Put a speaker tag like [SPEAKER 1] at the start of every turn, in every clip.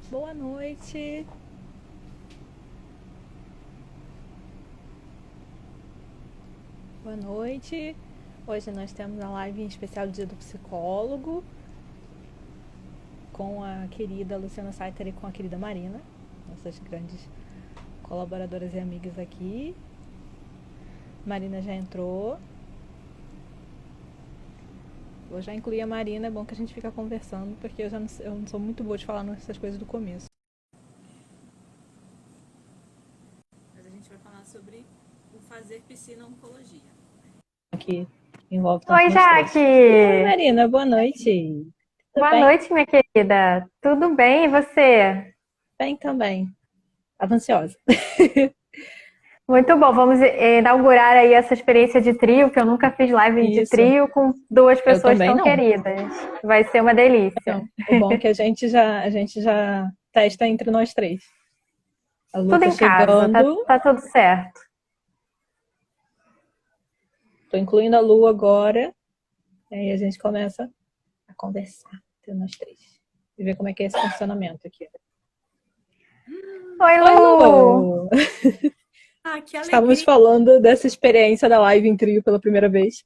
[SPEAKER 1] Boa noite. Boa noite. Hoje nós temos a live em especial do Dia do Psicólogo com a querida Luciana Saiter e com a querida Marina, nossas grandes colaboradoras e amigas aqui. Marina já entrou. Vou já incluir a Marina, é bom que a gente fica conversando, porque eu não sou muito boa de falar nessas coisas do começo. Mas a gente vai falar sobre o fazer piscina-oncologia, que envolve tanto
[SPEAKER 2] Oi,
[SPEAKER 1] nós três. Oi,
[SPEAKER 2] Jaque!
[SPEAKER 1] Marina, boa noite. Tudo
[SPEAKER 2] Boa
[SPEAKER 1] bem?
[SPEAKER 2] noite, minha querida. Tudo bem, e você?
[SPEAKER 1] Bem também. Tava ansiosa.
[SPEAKER 2] Muito bom. Vamos inaugurar aí essa experiência de trio, que eu nunca fiz live de
[SPEAKER 1] Isso.
[SPEAKER 2] trio com duas
[SPEAKER 1] Eu
[SPEAKER 2] pessoas
[SPEAKER 1] também
[SPEAKER 2] tão
[SPEAKER 1] não.
[SPEAKER 2] queridas. Vai ser uma delícia.
[SPEAKER 1] Não. O bom é que a gente já testa entre nós três. A Lu
[SPEAKER 2] Tudo
[SPEAKER 1] tá
[SPEAKER 2] em casa, tá,
[SPEAKER 1] chegando.
[SPEAKER 2] tá tudo certo.
[SPEAKER 1] Tô incluindo a Lu agora. E aí a gente começa a conversar entre nós três. E ver como é que é esse funcionamento aqui.
[SPEAKER 2] Oi,
[SPEAKER 1] Oi,
[SPEAKER 2] Lu!
[SPEAKER 1] Lu!
[SPEAKER 3] Ah, que
[SPEAKER 1] Estávamos
[SPEAKER 3] alegria!
[SPEAKER 1] falando dessa experiência da live em trio pela primeira vez.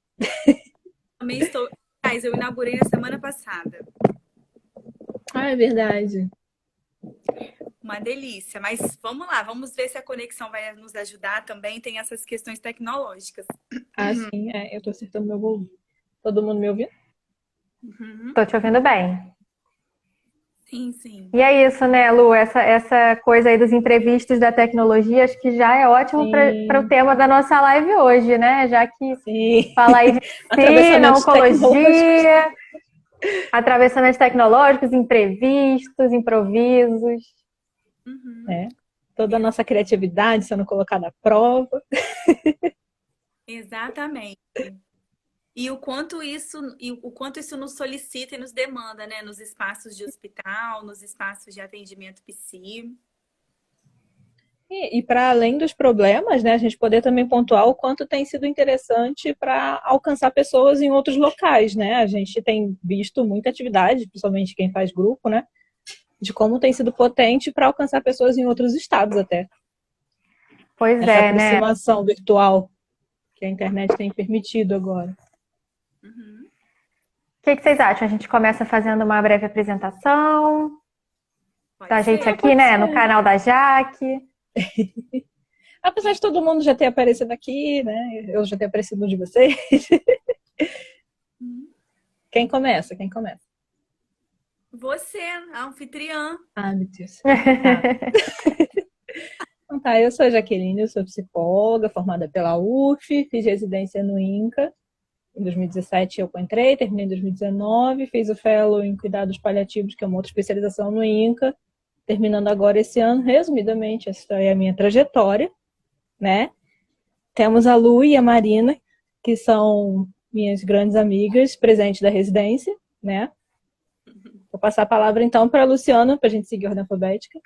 [SPEAKER 3] Também estou. Mas eu inaugurei na semana passada.
[SPEAKER 1] Ah, é verdade.
[SPEAKER 3] Uma delícia. Mas vamos lá, vamos ver se a conexão vai nos ajudar também. Tem essas questões tecnológicas.
[SPEAKER 1] Ah, sim, eu tô acertando meu volume. Todo mundo me ouvindo?
[SPEAKER 3] Uhum.
[SPEAKER 2] Tô te ouvindo bem.
[SPEAKER 3] Sim, sim.
[SPEAKER 2] E é isso, né, Lu? Essa coisa aí dos imprevistos da tecnologia, acho que já é ótimo para o
[SPEAKER 1] Sim,
[SPEAKER 2] tema da nossa live hoje, né? Já que
[SPEAKER 1] sim.
[SPEAKER 2] fala aí de medicina,
[SPEAKER 1] Atravessamentos tecnológicos.
[SPEAKER 2] oncologia, atravessamentos tecnológicos, imprevistos, improvisos.
[SPEAKER 3] Uhum.
[SPEAKER 1] Né? Toda a nossa criatividade sendo colocada à prova.
[SPEAKER 3] Exatamente. E o quanto isso nos solicita e nos demanda, né? Nos espaços de hospital, nos espaços de atendimento psi.
[SPEAKER 1] E para além dos problemas, né, a gente poder também pontuar o quanto tem sido interessante para alcançar pessoas em outros locais, né? A gente tem visto muita atividade, principalmente quem faz grupo, né? De como tem sido potente para alcançar pessoas em outros estados até.
[SPEAKER 2] Pois
[SPEAKER 1] Essa
[SPEAKER 2] é, né?
[SPEAKER 1] aproximação virtual que a internet tem permitido agora.
[SPEAKER 3] Uhum.
[SPEAKER 2] O que vocês acham? A gente começa fazendo uma breve apresentação
[SPEAKER 3] Pode
[SPEAKER 2] da gente
[SPEAKER 3] ser?
[SPEAKER 2] aqui,
[SPEAKER 1] Pode
[SPEAKER 2] né, no
[SPEAKER 1] ser.
[SPEAKER 2] canal da Jaque.
[SPEAKER 1] Apesar de todo mundo já ter aparecido aqui, né? Eu já ter aparecido no de vocês.
[SPEAKER 3] Uhum.
[SPEAKER 1] Quem começa? Quem começa?
[SPEAKER 3] Você, a anfitriã.
[SPEAKER 1] Ah, meu Deus. Tá. Então tá, eu sou a Jaqueline, eu sou psicóloga, formada pela UF, fiz residência no INCA. Em 2017 eu entrei, terminei em 2019, fiz o Fellow em Cuidados Paliativos, que é uma outra especialização no INCA, terminando agora esse ano. Resumidamente, essa é a minha trajetória, né? Temos a Lu e a Marina, que são minhas grandes amigas, presentes da residência, né? Vou passar a palavra então para a Luciana, para a gente seguir a ordem alfabética.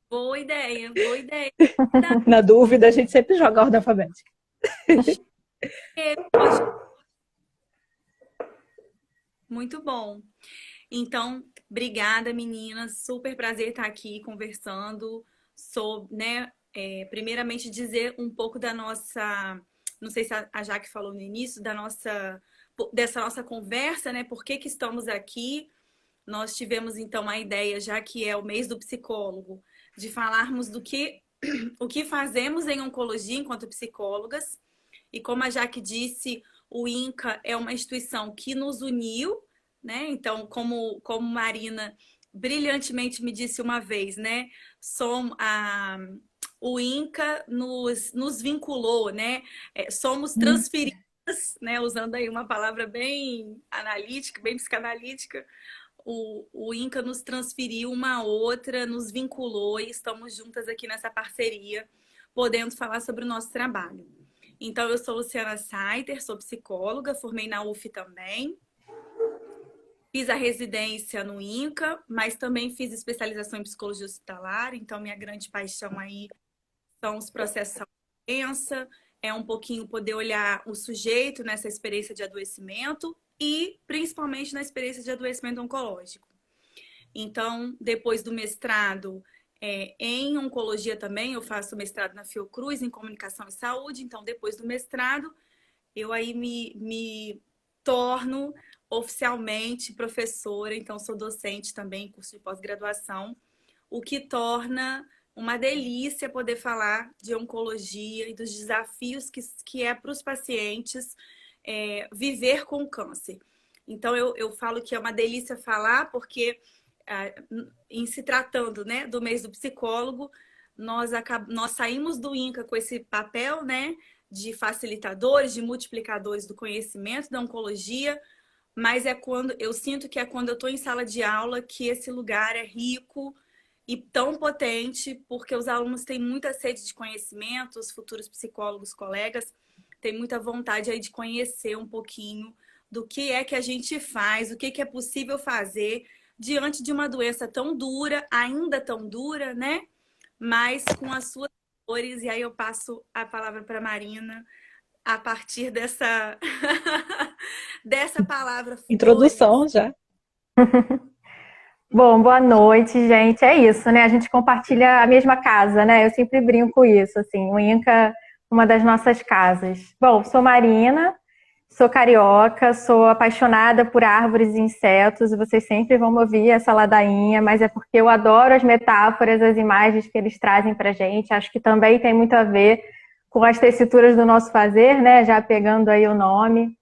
[SPEAKER 3] Boa ideia, boa ideia.
[SPEAKER 1] Na dúvida, a gente sempre joga a ordem alfabética.
[SPEAKER 3] Pode. Muito bom. Então, obrigada, meninas. Super prazer estar aqui conversando sobre, né? Primeiramente, dizer um pouco da nossa. Não sei se a Jaque falou no início, dessa nossa conversa, né? Por que que estamos aqui? Nós tivemos, então, a ideia, já que é o mês do psicólogo, de falarmos o que fazemos em oncologia enquanto psicólogas. E como a Jaque disse, o INCA é uma instituição que nos uniu, né? Então, como Marina brilhantemente me disse uma vez, né? O INCA nos vinculou, né? Somos transferidas, né? Usando aí uma palavra bem analítica, bem psicanalítica. O INCA nos transferiu uma a outra, nos vinculou e estamos juntas aqui nessa parceria, podendo falar sobre o nosso trabalho. Então, eu sou Luciana Saiter, sou psicóloga, formei na UF também. Fiz a residência no INCA, mas também fiz especialização em psicologia hospitalar. Então, minha grande paixão aí são os processos de doença, é um pouquinho poder olhar o sujeito nessa experiência de adoecimento e, principalmente, na experiência de adoecimento oncológico. Então, depois do mestrado em oncologia também, eu faço mestrado na Fiocruz em comunicação e saúde. Então, depois do mestrado, eu aí me torno oficialmente professora. Então, sou docente também em curso de pós-graduação, o que torna uma delícia poder falar de oncologia e dos desafios que é para os pacientes viver com câncer. Então, eu falo que é uma delícia falar porque, em se tratando, né, do mês do psicólogo, nós saímos do INCA com esse papel, né, de facilitadores, de multiplicadores do conhecimento da oncologia, mas eu sinto que é quando eu estou em sala de aula que esse lugar é rico e tão potente, porque os alunos têm muita sede de conhecimento, os futuros psicólogos, colegas, têm muita vontade aí de conhecer um pouquinho do que é que a gente faz, o que é possível fazer diante de uma doença tão dura, ainda tão dura, né? Mas com as suas dores. E aí eu passo a palavra para a Marina a partir dessa palavra.
[SPEAKER 1] Introdução já.
[SPEAKER 2] Bom, boa noite, gente. É isso, né? A gente compartilha a mesma casa, né? Eu sempre brinco isso, assim, o INCA, uma das nossas casas. Bom, sou Marina, sou carioca, sou apaixonada por árvores e insetos. Vocês sempre vão me ouvir essa ladainha, mas é porque eu adoro as metáforas, as imagens que eles trazem pra gente. Acho que também tem muito a ver com as tessituras do nosso fazer, né? Já pegando aí o nome.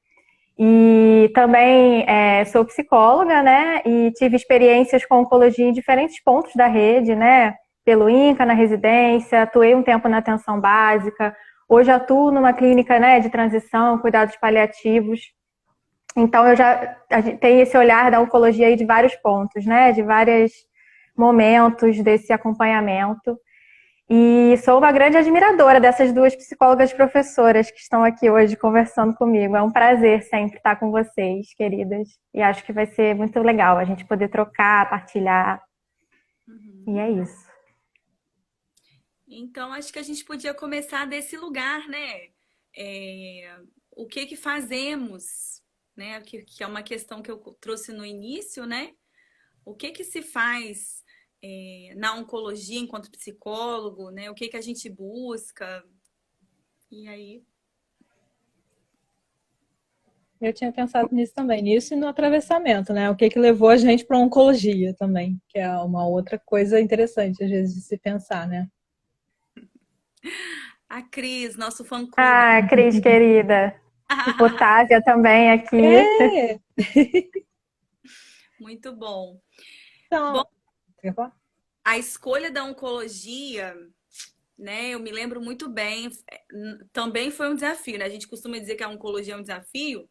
[SPEAKER 2] E também sou psicóloga, né? E tive experiências com oncologia em diferentes pontos da rede, né? Pelo INCA, na residência, atuei um tempo na atenção básica. Hoje atuo numa clínica, né, de transição, cuidados paliativos. Então, a gente tem esse olhar da oncologia aí de vários pontos, né? De vários momentos desse acompanhamento. E sou uma grande admiradora dessas duas psicólogas professoras que estão aqui hoje conversando comigo. É um prazer sempre estar com vocês, queridas. E acho que vai ser muito legal a gente poder trocar, partilhar. E é isso.
[SPEAKER 3] Então, acho que a gente podia começar desse lugar, né? O que fazemos, né? Que é uma questão que eu trouxe no início, né? O que se faz na oncologia enquanto psicólogo, né? O que a gente busca? E aí?
[SPEAKER 1] Eu tinha pensado nisso também, nisso e no atravessamento, né? O que levou a gente para a oncologia também, que é uma outra coisa interessante, às vezes, de se pensar, né?
[SPEAKER 3] A Cris, nosso fã-clube.
[SPEAKER 2] Ah, Cris, querida. Hipotávia também aqui.
[SPEAKER 1] É.
[SPEAKER 3] Muito bom.
[SPEAKER 1] Então,
[SPEAKER 3] bom, a escolha da oncologia, né? Eu me lembro muito bem. Também foi um desafio, né? A gente costuma dizer que a oncologia é um desafio.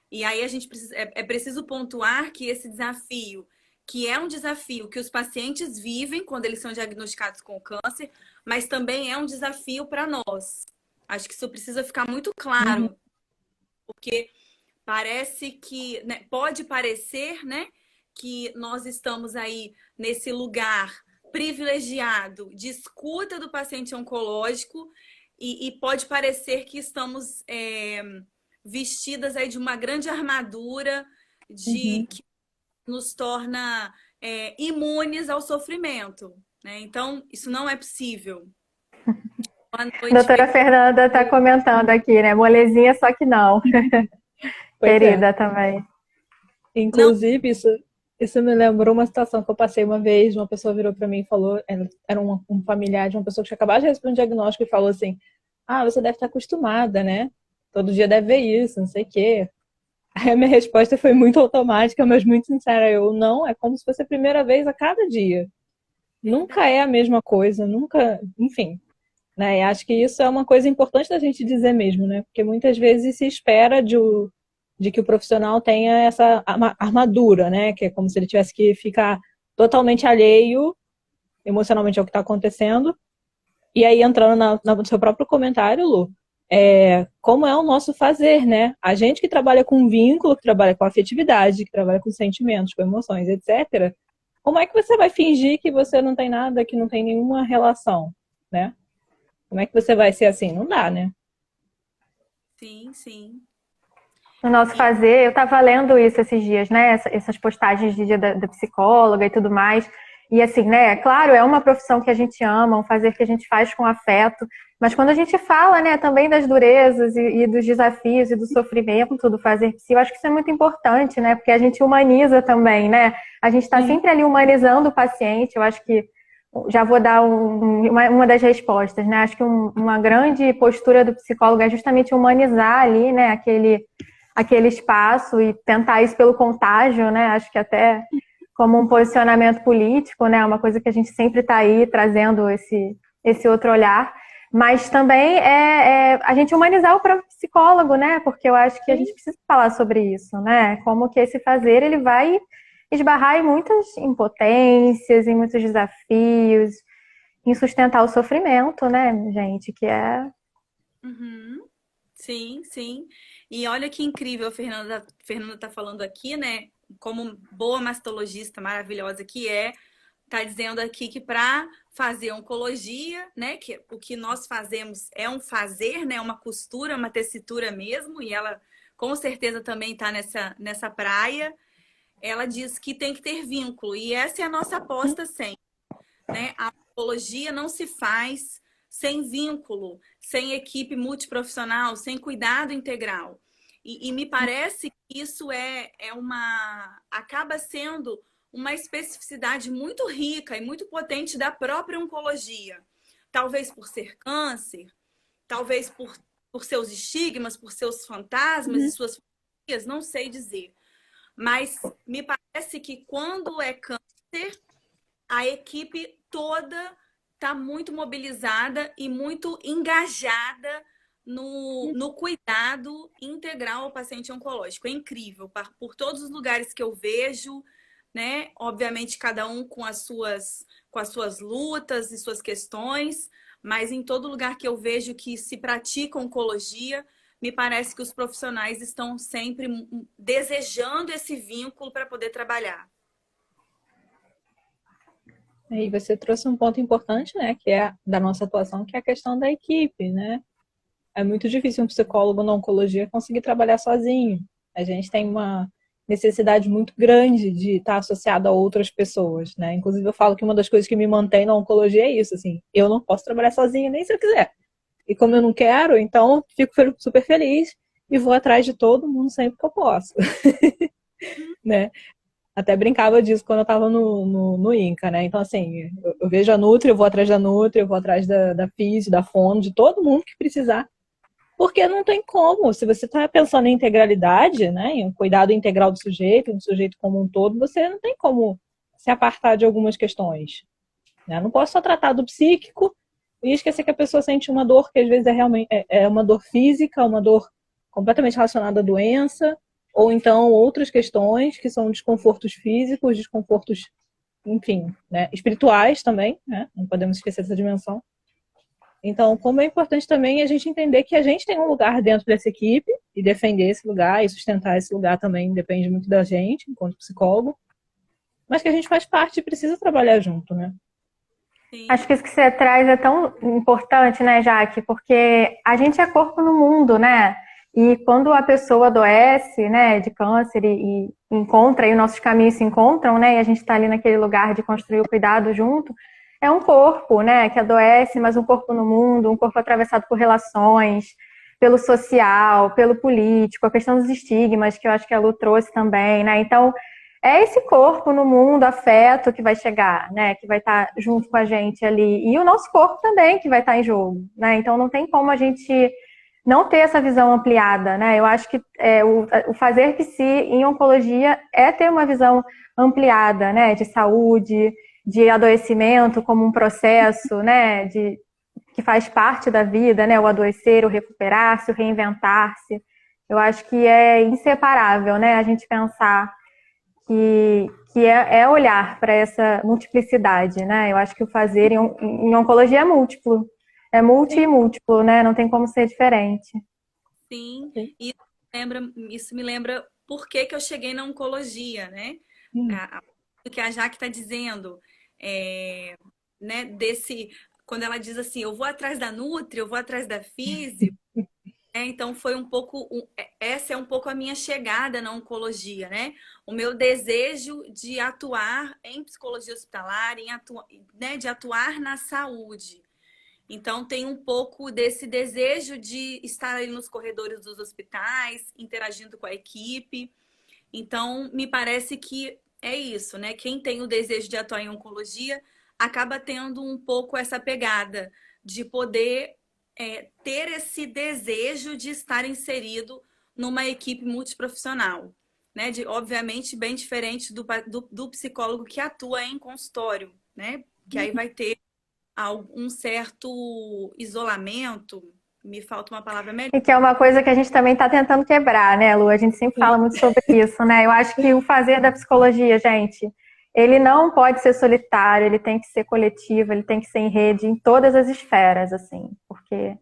[SPEAKER 3] E aí a gente é preciso pontuar que esse desafio, que é um desafio que os pacientes vivem quando eles são diagnosticados com câncer, mas também é um desafio para nós. Acho que isso precisa ficar muito claro, porque parece que, né, pode parecer, né, que nós estamos aí nesse lugar privilegiado de escuta do paciente oncológico e pode parecer que estamos vestidas aí de uma grande armadura que nos torna imunes ao sofrimento, né? Então, isso não é possível.
[SPEAKER 2] Boa noite, doutora Fernanda está comentando aqui, né? Molezinha, só que não. Querida também.
[SPEAKER 1] Inclusive, isso me lembrou uma situação que eu passei uma vez, uma pessoa virou para mim e falou, era um familiar de uma pessoa que tinha acabado de receber um diagnóstico e falou assim, você deve estar acostumada, né? Todo dia deve ver isso, não sei o quê. Aí a minha resposta foi muito automática, mas muito sincera. Não, é como se fosse a primeira vez a cada dia. Nunca é a mesma coisa, nunca, enfim. Né? E acho que isso é uma coisa importante da gente dizer mesmo, né? Porque muitas vezes se espera de que o profissional tenha essa armadura, né? Que é como se ele tivesse que ficar totalmente alheio emocionalmente ao que está acontecendo. E aí, entrando no seu próprio comentário, Lu, como é o nosso fazer, né? A gente que trabalha com vínculo, que trabalha com afetividade, que trabalha com sentimentos, com emoções, etc. Como é que você vai fingir que você não tem nada, que não tem nenhuma relação, né? Como é que você vai ser assim? Não dá, né?
[SPEAKER 3] Sim, sim.
[SPEAKER 2] no nosso fazer. Eu estava lendo isso esses dias, né? Essas postagens de dia da psicóloga e tudo mais. E assim, né? Claro, é uma profissão que a gente ama, um fazer que a gente faz com afeto. Mas quando a gente fala, né, também das durezas e dos desafios e do sofrimento do fazer psi, eu acho que isso é muito importante, né? Porque a gente humaniza também, né? A gente está sempre ali humanizando o paciente. Eu acho que já vou dar uma das respostas, né? Acho que uma grande postura do psicólogo é justamente humanizar ali, né, aquele espaço e tentar isso pelo contágio, né? Acho que até como um posicionamento político, né? Uma coisa que a gente sempre está aí trazendo esse outro olhar. Mas também é a gente humanizar o próprio psicólogo, né? Porque eu acho que a gente precisa falar sobre isso, né? Como que esse fazer ele vai esbarrar em muitas impotências, em muitos desafios, em sustentar o sofrimento, né, gente? Que é.
[SPEAKER 3] Uhum. Sim, sim. E olha que incrível Fernanda tá falando aqui, né? Como boa mastologista maravilhosa que é, tá dizendo aqui que para fazer oncologia, né, que o que nós fazemos é um fazer, né, uma costura, uma tessitura mesmo, e ela com certeza também tá nessa praia. Ela diz que tem que ter vínculo, e essa é a nossa aposta sempre, né? A oncologia não se faz sem vínculo, sem equipe multiprofissional, sem cuidado integral. E me parece que isso acaba sendo uma especificidade muito rica e muito potente da própria oncologia. Talvez por ser câncer, talvez por seus estigmas, por seus fantasmas e
[SPEAKER 1] Uhum.
[SPEAKER 3] suas fobias, não sei dizer. Mas me parece que quando é câncer, a equipe toda está muito mobilizada e muito engajada no cuidado integral ao paciente oncológico. É incrível, por todos os lugares que eu vejo, né? Obviamente, cada um com as suas lutas e suas questões, mas em todo lugar que eu vejo que se pratica oncologia, me parece que os profissionais estão sempre desejando esse vínculo para poder trabalhar.
[SPEAKER 1] E você trouxe um ponto importante, né, que é da nossa atuação, que é a questão da equipe, né? É muito difícil um psicólogo na oncologia conseguir trabalhar sozinho. A gente tem uma necessidade muito grande de estar associado a outras pessoas, né? Inclusive eu falo que uma das coisas que me mantém na oncologia é isso, assim, eu não posso trabalhar sozinha nem se eu quiser. E como eu não quero, então fico super feliz e vou atrás de todo mundo sempre que eu posso, né? Até brincava disso quando eu estava no INCA, né? Então, assim, eu vejo a Nutri, eu vou atrás da Nutri, eu vou atrás da FIS, da Fono, de todo mundo que precisar. Porque não tem como. Se você está pensando em integralidade, né, em um cuidado integral do sujeito como um todo, você não tem como se apartar de algumas questões. Né? Não posso só tratar do psíquico e esquecer que a pessoa sente uma dor que às vezes é realmente uma dor física, uma dor completamente relacionada à doença, ou então outras questões que são desconfortos físicos, desconfortos, enfim, né, espirituais também, né? Não podemos esquecer dessa dimensão. Então, como é importante também a gente entender que a gente tem um lugar dentro dessa equipe e defender esse lugar e sustentar esse lugar também depende muito da gente, enquanto psicólogo, mas que a gente faz parte e precisa trabalhar junto, né?
[SPEAKER 2] Acho que isso que você traz é tão importante, né, Jaque? Porque a gente é corpo no mundo, né? E quando a pessoa adoece, né, de câncer e encontra, e nossos caminhos se encontram, né, e a gente está ali naquele lugar de construir o cuidado junto, é um corpo, né, que adoece, mas um corpo no mundo, um corpo atravessado por relações, pelo social, pelo político, a questão dos estigmas, que eu acho que a Lu trouxe também, né? Então, é esse corpo no mundo, afeto, que vai chegar, né? Que vai estar junto com a gente ali. E o nosso corpo também, que vai estar em jogo, né? Então não tem como a gente não ter essa visão ampliada, né? Eu acho que o fazer psi em oncologia é ter uma visão ampliada, né? De saúde, de adoecimento como um processo, né? Que faz parte da vida, né? O adoecer, o recuperar-se, o reinventar-se. Eu acho que é inseparável, né? A gente pensar que é olhar para essa multiplicidade, né? Eu acho que o fazer em oncologia é múltiplo. É multi e múltiplo, né? Não tem como ser diferente.
[SPEAKER 3] Sim, isso me lembra por que que eu cheguei na oncologia, né? O que a Jaque está dizendo, né? Quando ela diz assim, eu vou atrás da Nutri, eu vou atrás da Físio, Então foi um pouco, essa é um pouco a minha chegada na oncologia, né? O meu desejo de atuar em psicologia hospitalar, né, de atuar na saúde. Então tem um pouco desse desejo de estar ali nos corredores dos hospitais, interagindo com a equipe. Então me parece que é isso, né? Quem tem o desejo de atuar em oncologia acaba tendo um pouco essa pegada de poder ter esse desejo de estar inserido numa equipe multiprofissional, né? Obviamente, bem diferente do psicólogo que atua em consultório, né? Que aí vai ter um certo isolamento, me falta uma palavra melhor.
[SPEAKER 2] E que é uma coisa que a gente também está tentando quebrar, né, Lu? A gente sempre fala muito sobre isso, né? Eu acho que o fazer da psicologia, gente, ele não pode ser solitário, ele tem que ser coletivo, ele tem que ser em rede, em todas as esferas, assim, porque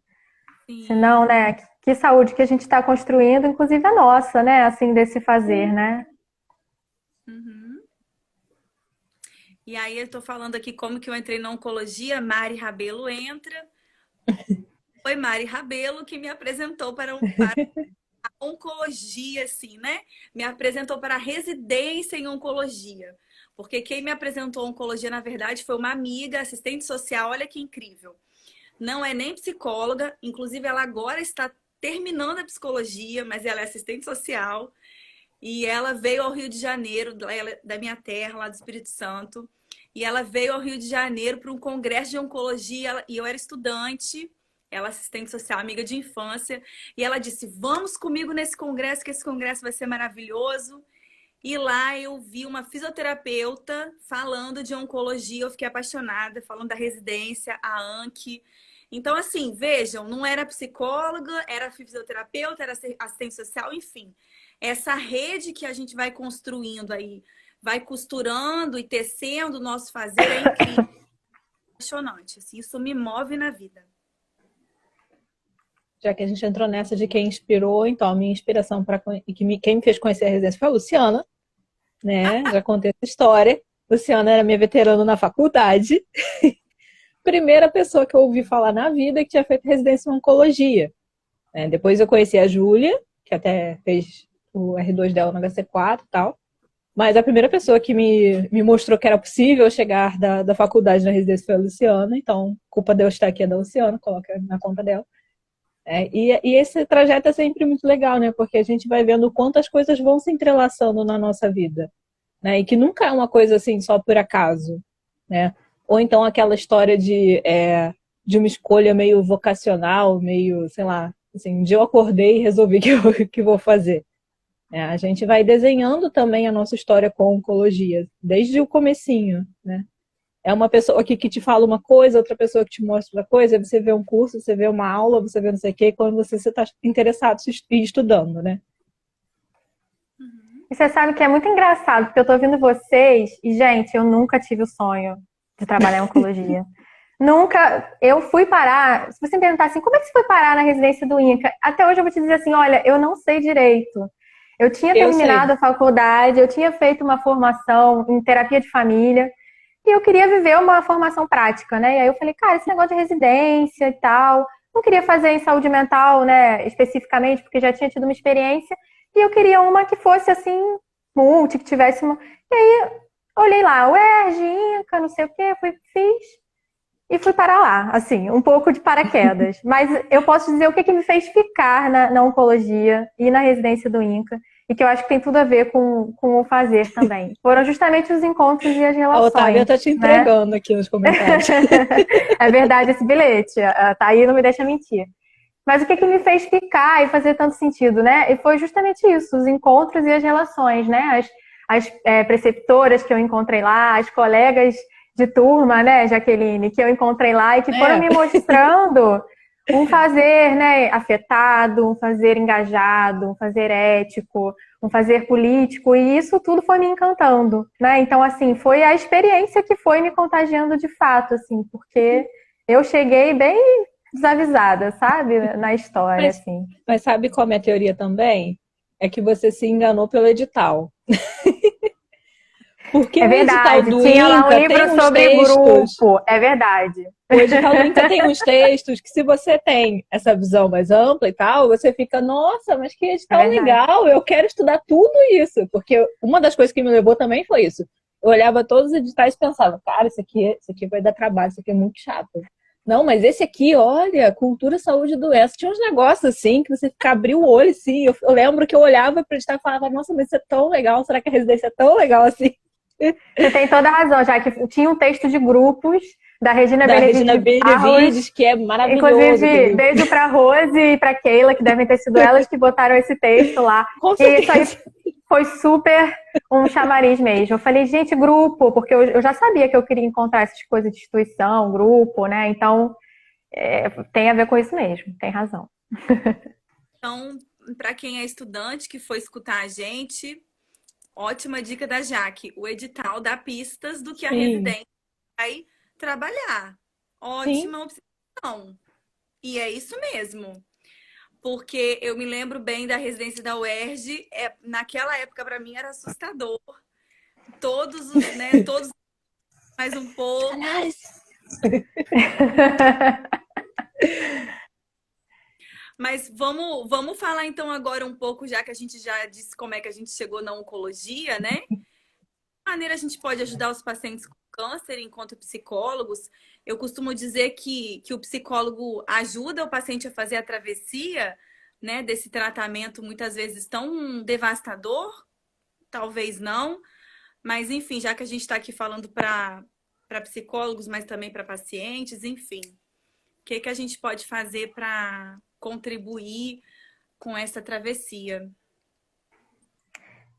[SPEAKER 3] Sim.
[SPEAKER 2] Senão, né, que saúde que a gente está construindo, inclusive a nossa, né, assim, desse fazer, né?
[SPEAKER 3] Uhum. E aí eu tô falando aqui como que eu entrei na oncologia, Mari Rabelo entra. Foi Mari Rabelo que me apresentou para a oncologia, assim, né? Me apresentou para a residência em oncologia. Porque quem me apresentou a oncologia, na verdade, foi uma amiga, assistente social, olha que incrível. Não é nem psicóloga, inclusive ela agora está terminando a psicologia, mas ela é assistente social. E ela veio ao Rio de Janeiro, da minha terra, lá do Espírito Santo. E ela veio ao Rio de Janeiro para um congresso de oncologia, e eu era estudante, ela assistente social, amiga de infância, e ela disse: vamos comigo nesse congresso, que esse congresso vai ser maravilhoso. E lá eu vi uma fisioterapeuta falando de oncologia, eu fiquei apaixonada, falando da residência, a ANC. Então, assim, vejam, não era psicóloga, era fisioterapeuta, era assistente social, enfim. Essa rede que a gente vai construindo aí, vai costurando e tecendo o nosso fazer é incrível, apaixonante. Assim, isso me move na vida.
[SPEAKER 1] Já que a gente entrou nessa de quem inspirou, então a minha inspiração para quem me fez conhecer a residência foi a Luciana, né? Já contei essa história. Luciana era minha veterana na faculdade. Primeira pessoa que eu ouvi falar na vida que tinha feito residência em oncologia. Depois eu conheci a Júlia, que até fez o R2 dela no HC4 e tal. Mas a primeira pessoa que me mostrou que era possível chegar da faculdade na residência foi a Luciana. Então, culpa de eu estar aqui é da Luciana, coloca na conta dela. E esse trajeto é sempre muito legal, né? Porque a gente vai vendo quantas coisas vão se entrelaçando na nossa vida, né? E que nunca é uma coisa assim só por acaso, né? Ou então aquela história de uma escolha meio vocacional, meio, sei lá, assim, um dia eu acordei e resolvi que vou fazer. A gente vai desenhando também a nossa história com a oncologia, desde o comecinho, né? É uma pessoa aqui que te fala uma coisa, outra pessoa que te mostra outra coisa, aí você vê um curso, você vê uma aula, você vê não sei o quê, quando você está interessado em estudando, né?
[SPEAKER 2] E você sabe que é muito engraçado, porque eu tô ouvindo vocês, e, gente, eu nunca tive o sonho de trabalhar em oncologia. Nunca, eu fui parar, se você me perguntar assim, como é que você foi parar na residência do INCA? Até hoje eu vou te dizer assim, olha, eu não sei direito. Eu tinha terminado a faculdade, eu tinha feito uma formação em terapia de família, e eu queria viver uma formação prática, né? E aí eu falei, cara, esse negócio de residência e tal, não queria fazer em saúde mental, né, especificamente, porque já tinha tido uma experiência, e eu queria uma que fosse assim, multi, que tivesse uma... E aí, olhei lá, UERJ, INCA, não sei o quê, fiz, e fui para lá, assim, um pouco de paraquedas. Mas eu posso dizer o que me fez ficar na oncologia e na residência do INCA, e que eu acho que tem tudo a ver com o fazer também. Foram justamente os encontros e as relações.
[SPEAKER 1] A Otávia tá te entregando, né, aqui nos comentários.
[SPEAKER 2] É verdade esse bilhete, a Thaí não me deixa mentir. Mas o que me fez ficar e fazer tanto sentido, né? E foi justamente isso, os encontros e as relações, né? As preceptoras que eu encontrei lá, as colegas de turma, né, Jaqueline, que eu encontrei lá e que foram me mostrando um fazer, né, afetado, um fazer engajado, um fazer ético, um fazer político, e isso tudo foi me encantando, né? Então, assim, foi a experiência que foi me contagiando de fato, assim, porque eu cheguei bem desavisada, sabe, na história, assim.
[SPEAKER 1] Mas sabe qual é a minha teoria também? É que você se enganou pelo edital. Porque
[SPEAKER 2] É
[SPEAKER 1] o edital
[SPEAKER 2] verdade.
[SPEAKER 1] do
[SPEAKER 2] Tinha lá um
[SPEAKER 1] INCA tem
[SPEAKER 2] livro
[SPEAKER 1] uns
[SPEAKER 2] sobre
[SPEAKER 1] textos.
[SPEAKER 2] grupo. É verdade.
[SPEAKER 1] O edital do INCA tem uns textos que, se você tem essa visão mais ampla e tal, você fica, nossa, mas que
[SPEAKER 2] É
[SPEAKER 1] edital
[SPEAKER 2] verdade.
[SPEAKER 1] legal, eu quero estudar tudo isso. Porque uma das coisas que me levou também foi isso. Eu olhava todos os editais e pensava, cara, isso aqui vai dar trabalho, isso aqui é muito chato. Não, mas esse aqui, olha, cultura, saúde e doença. Tinha uns negócios assim que você fica abriu o olho assim. Eu lembro que eu olhava para o edital e falava, nossa, mas isso é tão legal, será que a residência é tão legal assim?
[SPEAKER 2] Você tem toda a razão, já que tinha um texto de grupos da Regina
[SPEAKER 1] Da
[SPEAKER 2] Benedito
[SPEAKER 1] Regina
[SPEAKER 2] de Barros,
[SPEAKER 1] Benevides, que é maravilhoso
[SPEAKER 2] inclusive
[SPEAKER 1] aquele.
[SPEAKER 2] beijo para Rose e para Keila, que devem ter sido elas que botaram esse texto lá.
[SPEAKER 1] Com
[SPEAKER 2] E isso aí
[SPEAKER 1] certeza.
[SPEAKER 2] foi super um chamariz mesmo. Eu falei, gente, grupo, porque eu já sabia que eu queria encontrar essas coisas de instituição, grupo, né? Então, tem a ver com isso mesmo, tem razão.
[SPEAKER 3] Então, para quem é estudante que for escutar a gente, ótima dica da Jaque. O edital dá pistas do que a
[SPEAKER 1] Sim,
[SPEAKER 3] residência vai trabalhar.
[SPEAKER 1] sim.
[SPEAKER 3] Ótima opção. E é isso mesmo. Porque eu me lembro bem da residência da UERJ, naquela época para mim era assustador. Todos os, né, todos mais um pouco. Mas vamos falar então agora um pouco, já que a gente já disse como é que a gente chegou na oncologia, né? De maneira a gente pode ajudar os pacientes com câncer enquanto psicólogos? Eu costumo dizer que o psicólogo ajuda o paciente a fazer a travessia, né, desse tratamento muitas vezes tão devastador, talvez não, mas enfim, já que a gente está aqui falando para psicólogos, mas também para pacientes, enfim, o que a gente pode fazer para contribuir com essa travessia?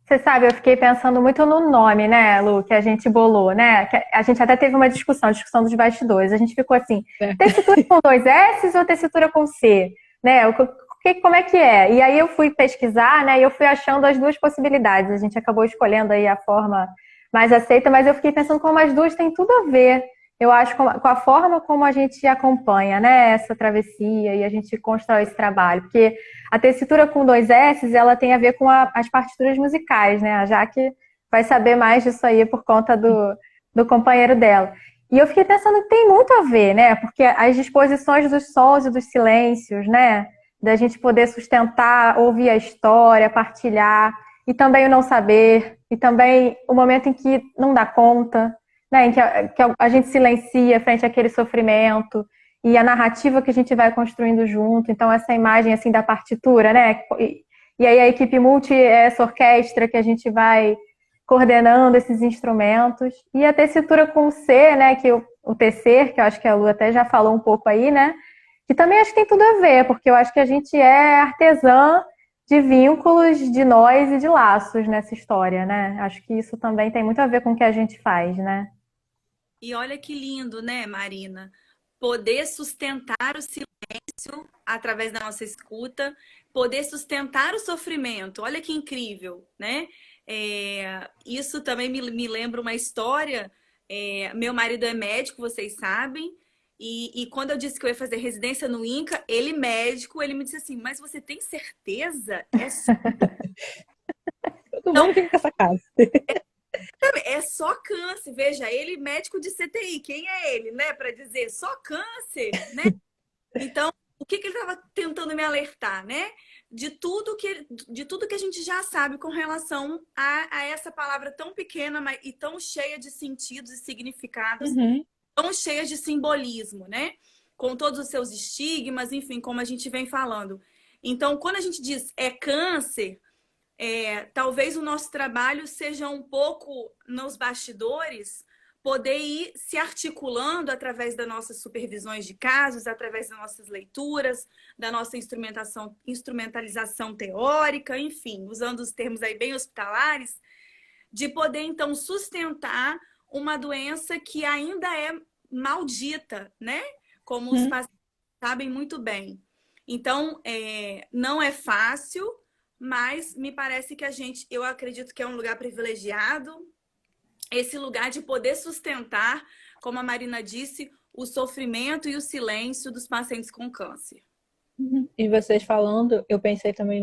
[SPEAKER 2] Você sabe, eu fiquei pensando muito no nome, né, Lu, que a gente bolou, né? Que a gente até teve uma discussão dos bastidores. A gente ficou assim,
[SPEAKER 1] É.
[SPEAKER 2] tessitura com dois S ou tessitura com C? Né? Como é que é? E aí eu fui pesquisar, né, e eu fui achando as duas possibilidades. A gente acabou escolhendo aí a forma mais aceita, mas eu fiquei pensando como as duas têm tudo a ver. Eu acho com a forma como a gente acompanha, né, essa travessia e a gente constrói esse trabalho. Porque a tessitura com dois S, ela tem a ver com as partituras musicais, né? A Jaque vai saber mais disso aí por conta do companheiro dela. E eu fiquei pensando que tem muito a ver, né? Porque as disposições dos sons e dos silêncios, né? Da gente poder sustentar, ouvir a história, partilhar, e também o não saber, e também o momento em que não dá conta, né? Em que a gente silencia frente àquele sofrimento, e a narrativa que a gente vai construindo junto. Então, essa imagem assim da partitura, né? E aí a equipe multi é essa orquestra que a gente vai coordenando esses instrumentos. E a tessitura com C, né? Que o tecer, que eu acho que a Lu até já falou um pouco aí, né? Que também acho que tem tudo a ver, porque eu acho que a gente é artesã de vínculos, de nós e de laços nessa história, né? Acho que isso também tem muito a ver com o que a gente faz, né?
[SPEAKER 3] E olha que lindo, né, Marina? Poder sustentar o silêncio através da nossa escuta, poder sustentar o sofrimento. Olha que incrível, né? Isso também me lembra uma história. Meu marido é médico, vocês sabem. E quando eu disse que eu ia fazer residência no INCA, ele médico, ele me disse assim, mas você tem certeza?
[SPEAKER 1] Todo mundo fica com essa casa.
[SPEAKER 3] É só câncer. Veja, ele médico de CTI. Quem é ele, né? Para dizer só câncer, né? Então, o que ele estava tentando me alertar, né? De tudo que a gente já sabe com relação a essa palavra tão pequena e tão cheia de sentidos e significados,
[SPEAKER 1] Uhum.
[SPEAKER 3] tão cheia de simbolismo, né? Com todos os seus estigmas, enfim, como a gente vem falando. Então, quando a gente diz é câncer, talvez o nosso trabalho seja um pouco nos bastidores, poder ir se articulando através das nossas supervisões de casos, através das nossas leituras, da nossa instrumentalização teórica, enfim, usando os termos aí bem hospitalares, de poder então sustentar uma doença que ainda é maldita, né? Como os
[SPEAKER 1] Uhum.
[SPEAKER 3] pacientes sabem muito bem. Então, não é fácil, mas me parece que eu acredito que é um lugar privilegiado, esse lugar de poder sustentar, como a Marina disse, o sofrimento e o silêncio dos pacientes com câncer.
[SPEAKER 1] Uhum. E vocês falando, eu pensei também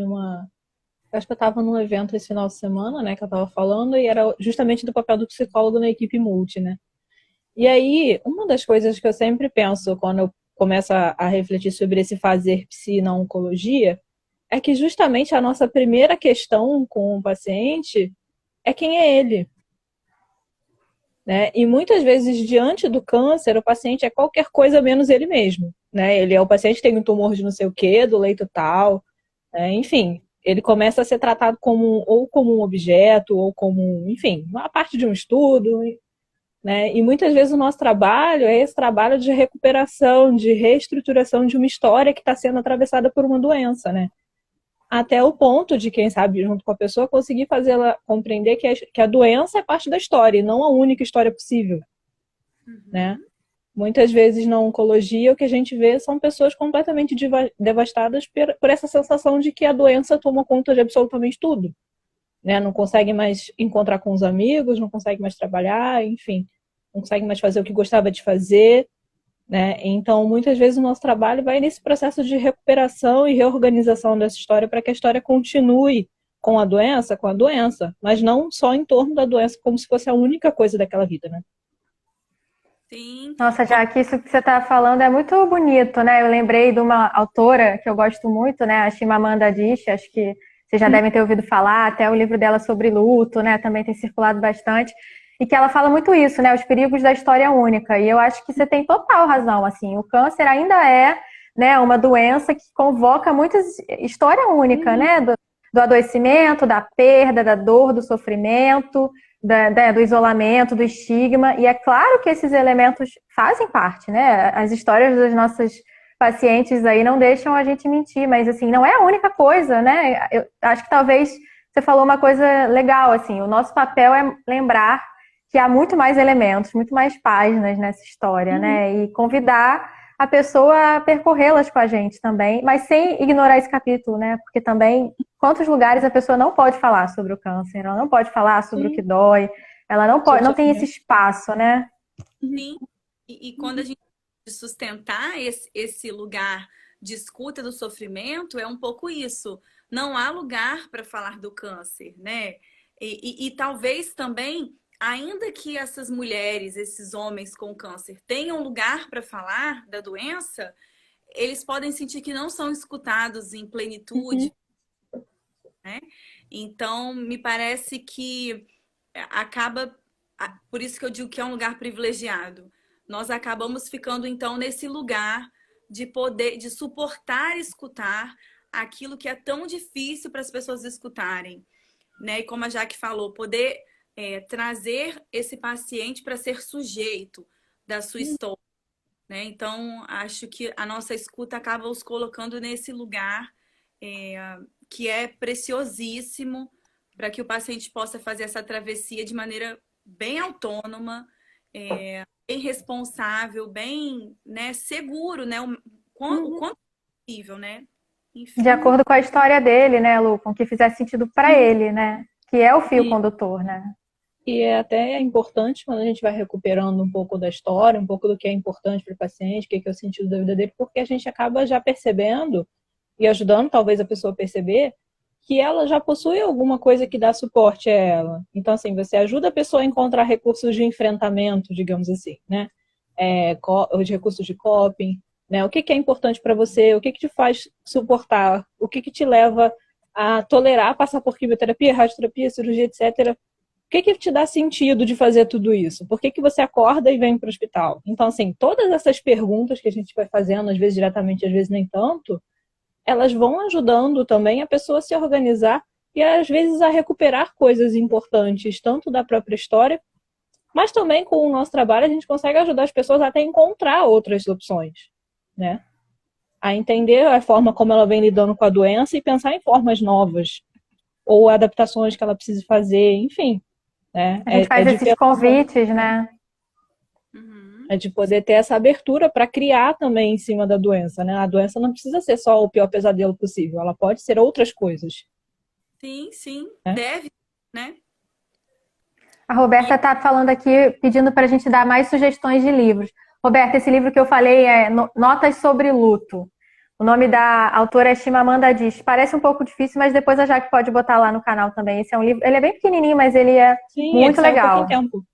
[SPEAKER 1] acho que eu estava num evento esse final de semana, né, que eu estava falando, e era justamente do papel do psicólogo na equipe multi, né? E aí, uma das coisas que eu sempre penso quando eu começo a refletir sobre esse fazer psi na oncologia é que justamente a nossa primeira questão com o paciente é quem é ele, né? E muitas vezes, diante do câncer, o paciente é qualquer coisa menos ele mesmo, né? Ele é o paciente que tem um tumor de não sei o quê, do leito tal, né? Enfim, ele começa a ser tratado como ou como um objeto, ou como, enfim, uma parte de um estudo, né? E muitas vezes o nosso trabalho é esse trabalho de recuperação, de reestruturação de uma história que está sendo atravessada por uma doença, né? Até o ponto de, quem sabe, junto com a pessoa, conseguir fazê-la compreender que a doença é parte da história e não a única história possível, né? Muitas vezes na oncologia o que a gente vê são pessoas completamente devastadas por essa sensação de que a doença toma conta de absolutamente tudo, né? Não consegue mais encontrar com os amigos, não consegue mais trabalhar, enfim, não consegue mais fazer o que gostava de fazer, né? Então, muitas vezes o nosso trabalho vai nesse processo de recuperação e reorganização dessa história para que a história continue com a doença, mas não só em torno da doença como se fosse a única coisa daquela vida, né?
[SPEAKER 3] Sim.
[SPEAKER 2] Nossa, já que isso que você está falando é muito bonito, né? Eu lembrei de uma autora que eu gosto muito, né? A Chimamanda Adichie, acho que vocês já devem ter ouvido falar, até o livro dela sobre luto, né? Também tem circulado bastante. E que ela fala muito isso, né? Os perigos da história única. E eu acho que você tem total razão, assim. O câncer ainda é, né, uma doença que convoca muitas história única, né? Do adoecimento, da perda, da dor, do sofrimento, do isolamento, do estigma. E é claro que esses elementos fazem parte, né? As histórias das nossas pacientes aí não deixam a gente mentir, mas assim, não é a única coisa, né? Eu acho que talvez você falou uma coisa legal, assim, o nosso papel é lembrar que há muito mais elementos, muito mais páginas nessa história, né? E convidar a pessoa a percorrê-las com a gente também, mas sem ignorar esse capítulo, né? Porque também, quantos lugares a pessoa não pode falar sobre o câncer, ela não pode falar sobre o que dói, ela não pode, não tem esse espaço, né?
[SPEAKER 3] Sim. E quando a gente sustentar esse lugar de escuta do sofrimento, é um pouco isso. Não há lugar para falar do câncer, né? E talvez também, ainda que essas mulheres, esses homens com câncer tenham lugar para falar da doença, eles podem sentir que não são escutados em plenitude, né? Então, me parece que acaba, por isso que eu digo que é um lugar privilegiado. Nós acabamos ficando então nesse lugar de poder, de suportar escutar aquilo que é tão difícil para as pessoas escutarem, né? E como a Jaque falou, poder trazer esse paciente para ser sujeito da sua história, né? Então, acho que a nossa escuta acaba os colocando nesse lugar que é preciosíssimo para que o paciente possa fazer essa travessia de maneira bem autônoma, bem responsável, bem, né, seguro, né, o quanto possível, né? Enfim.
[SPEAKER 2] De acordo com a história dele, né, Lu, com o que fizer sentido para ele, né? Que é o fio condutor, né?
[SPEAKER 1] E é até importante quando a gente vai recuperando um pouco da história, um pouco do que é importante para o paciente, o que é o sentido da vida dele, porque a gente acaba já percebendo e ajudando talvez a pessoa a perceber que ela já possui alguma coisa que dá suporte a ela. Então, assim, você ajuda a pessoa a encontrar recursos de enfrentamento, digamos assim, né? Os recursos de coping, né? O que é importante para você, o que te faz suportar, o que te leva a tolerar passar por quimioterapia, radioterapia, cirurgia, etc., o que te dá sentido de fazer tudo isso? Por que você acorda e vem para o hospital? Então, assim, todas essas perguntas que a gente vai fazendo, às vezes diretamente, às vezes nem tanto, elas vão ajudando também a pessoa a se organizar e, às vezes, a recuperar coisas importantes, tanto da própria história, mas também com o nosso trabalho a gente consegue ajudar as pessoas até a encontrar outras opções, né? A entender a forma como ela vem lidando com a doença e pensar em formas novas ou adaptações que ela precisa fazer, enfim. Né?
[SPEAKER 2] A gente faz esses convites, né?
[SPEAKER 1] É de poder ter essa abertura para criar também em cima da doença, né? A doença não precisa ser só o pior pesadelo possível, ela pode ser outras coisas.
[SPEAKER 3] Sim, sim, deve, né?
[SPEAKER 2] A Roberta está falando aqui, pedindo para a gente dar mais sugestões de livros. Roberta, esse livro que eu falei é Notas sobre Luto. O nome da autora é Chimamanda Adichie. Parece um pouco difícil, mas depois a Jaque pode botar lá no canal também. Esse é um livro, ele é bem pequenininho, mas ele é
[SPEAKER 1] Sim, ele
[SPEAKER 2] muito
[SPEAKER 1] sai um
[SPEAKER 2] legal.
[SPEAKER 1] pouquinho tempo.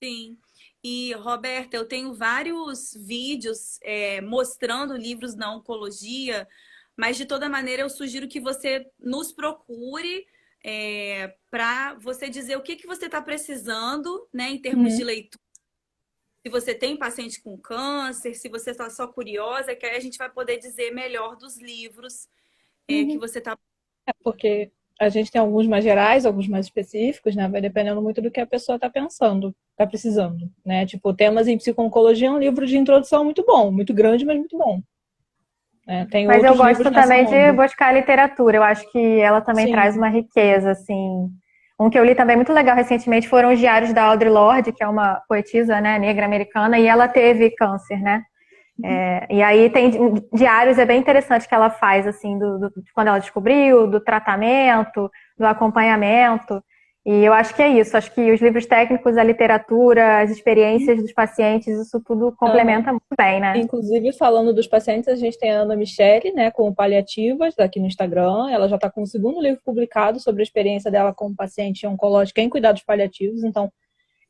[SPEAKER 3] Sim. E, Roberta, eu tenho vários vídeos mostrando livros na oncologia, mas de toda maneira eu sugiro que você nos procure para você dizer o que você está precisando, né, em termos de leitura. Se você tem paciente com câncer, se você está só curiosa, que aí a gente vai poder dizer melhor dos livros que você está.
[SPEAKER 1] Porque a gente tem alguns mais gerais, alguns mais específicos, né? Vai dependendo muito do que a pessoa está pensando, está precisando, né? Tipo, Temas em Psico-Oncologia é um livro de introdução muito bom, muito grande, mas muito bom. Tem
[SPEAKER 2] Mas eu
[SPEAKER 1] outros
[SPEAKER 2] gosto
[SPEAKER 1] livros nessa
[SPEAKER 2] também de
[SPEAKER 1] onda.
[SPEAKER 2] buscar literatura. Eu acho que ela também
[SPEAKER 1] Sim.
[SPEAKER 2] traz uma riqueza, assim. Um que eu li também muito legal recentemente foram os diários da Audre Lorde, que é uma poetisa, né, negra americana, e ela teve câncer, né? E aí tem diários, é bem interessante que ela faz, assim, de quando ela descobriu, do tratamento, do acompanhamento. E eu acho que é isso. Acho que os livros técnicos, a literatura, as experiências dos pacientes, isso tudo complementa muito bem, né?
[SPEAKER 1] Inclusive, falando dos pacientes, a gente tem a Ana Michele, né, com o Paliativas, aqui no Instagram. Ela já está com o segundo livro publicado sobre a experiência dela como paciente oncológica em cuidados paliativos. Então,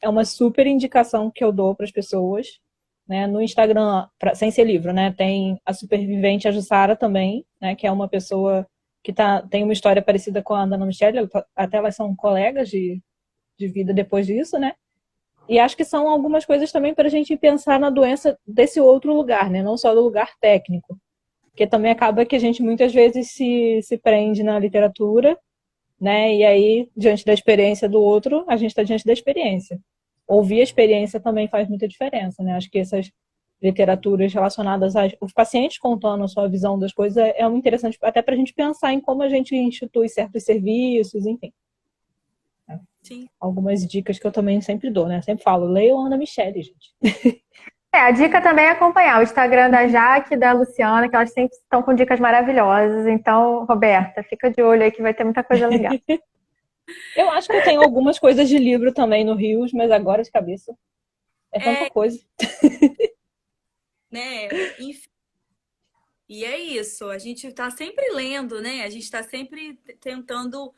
[SPEAKER 1] é uma super indicação que eu dou para as pessoas. Né? No Instagram, sem ser livro, né, tem a supervivente, a Jussara também, né, que é uma pessoa que tem uma história parecida com a Ana Michele, até elas são colegas de vida depois disso, né? E acho que são algumas coisas também para a gente pensar na doença desse outro lugar, né? Não só do lugar técnico. Porque também acaba que a gente muitas vezes se prende na literatura, né? E aí, diante da experiência do outro, a gente está diante da experiência. Ouvir a experiência também faz muita diferença, né? Acho que essas literaturas relacionadas aos pacientes contando a sua visão das coisas é muito interessante, até para a gente pensar em como a gente institui certos serviços, enfim.
[SPEAKER 3] Sim.
[SPEAKER 1] Algumas dicas que eu também sempre dou, né? Sempre falo, leiam Ana Michele, gente.
[SPEAKER 2] A dica também é acompanhar o Instagram da Jaque e da Luciana, que elas sempre estão com dicas maravilhosas. Então, Roberta, fica de olho aí que vai ter muita coisa legal.
[SPEAKER 1] Eu acho que eu tenho algumas coisas de livro também no Rios, mas agora de cabeça é tanta coisa.
[SPEAKER 3] Né? Enfim. E é isso, a gente está sempre lendo, né? A gente está sempre tentando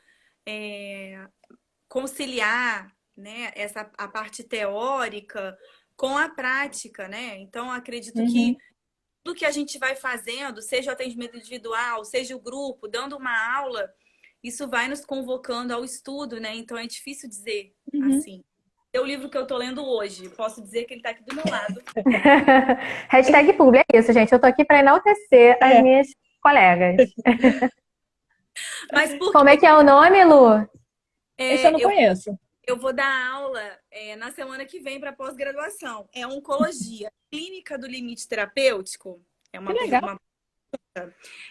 [SPEAKER 3] conciliar, né, a parte teórica com a prática, né? Então, acredito que tudo que a gente vai fazendo, seja o atendimento individual, seja o grupo, dando uma aula, isso vai nos convocando ao estudo, né? Então, é difícil dizer assim. É o livro que eu tô lendo hoje, posso dizer que ele tá aqui do meu lado.
[SPEAKER 2] Hashtag publi, é isso, gente. Eu tô aqui para enaltecer as minhas colegas.
[SPEAKER 3] Mas por
[SPEAKER 2] Como é que é o nome, Lu?
[SPEAKER 1] Esse eu não conheço.
[SPEAKER 3] Eu vou dar aula na semana que vem para pós-graduação. É Oncologia, Clínica do Limite Terapêutico. É uma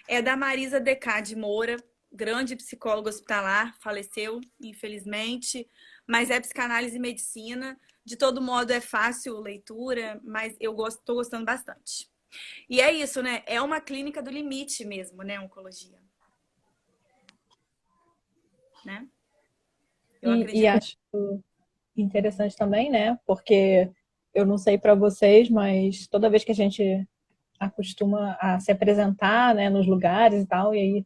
[SPEAKER 3] é da Marisa Decá de Moura, grande psicóloga hospitalar, faleceu, infelizmente, mas é psicanálise e medicina. De todo modo, é fácil leitura, mas eu estou gostando bastante. E é isso, né? É uma clínica do limite mesmo, né? Oncologia. Né?
[SPEAKER 1] E acho interessante também, né? Porque eu não sei para vocês, mas toda vez que a gente acostuma a se apresentar, né, nos lugares e tal, e aí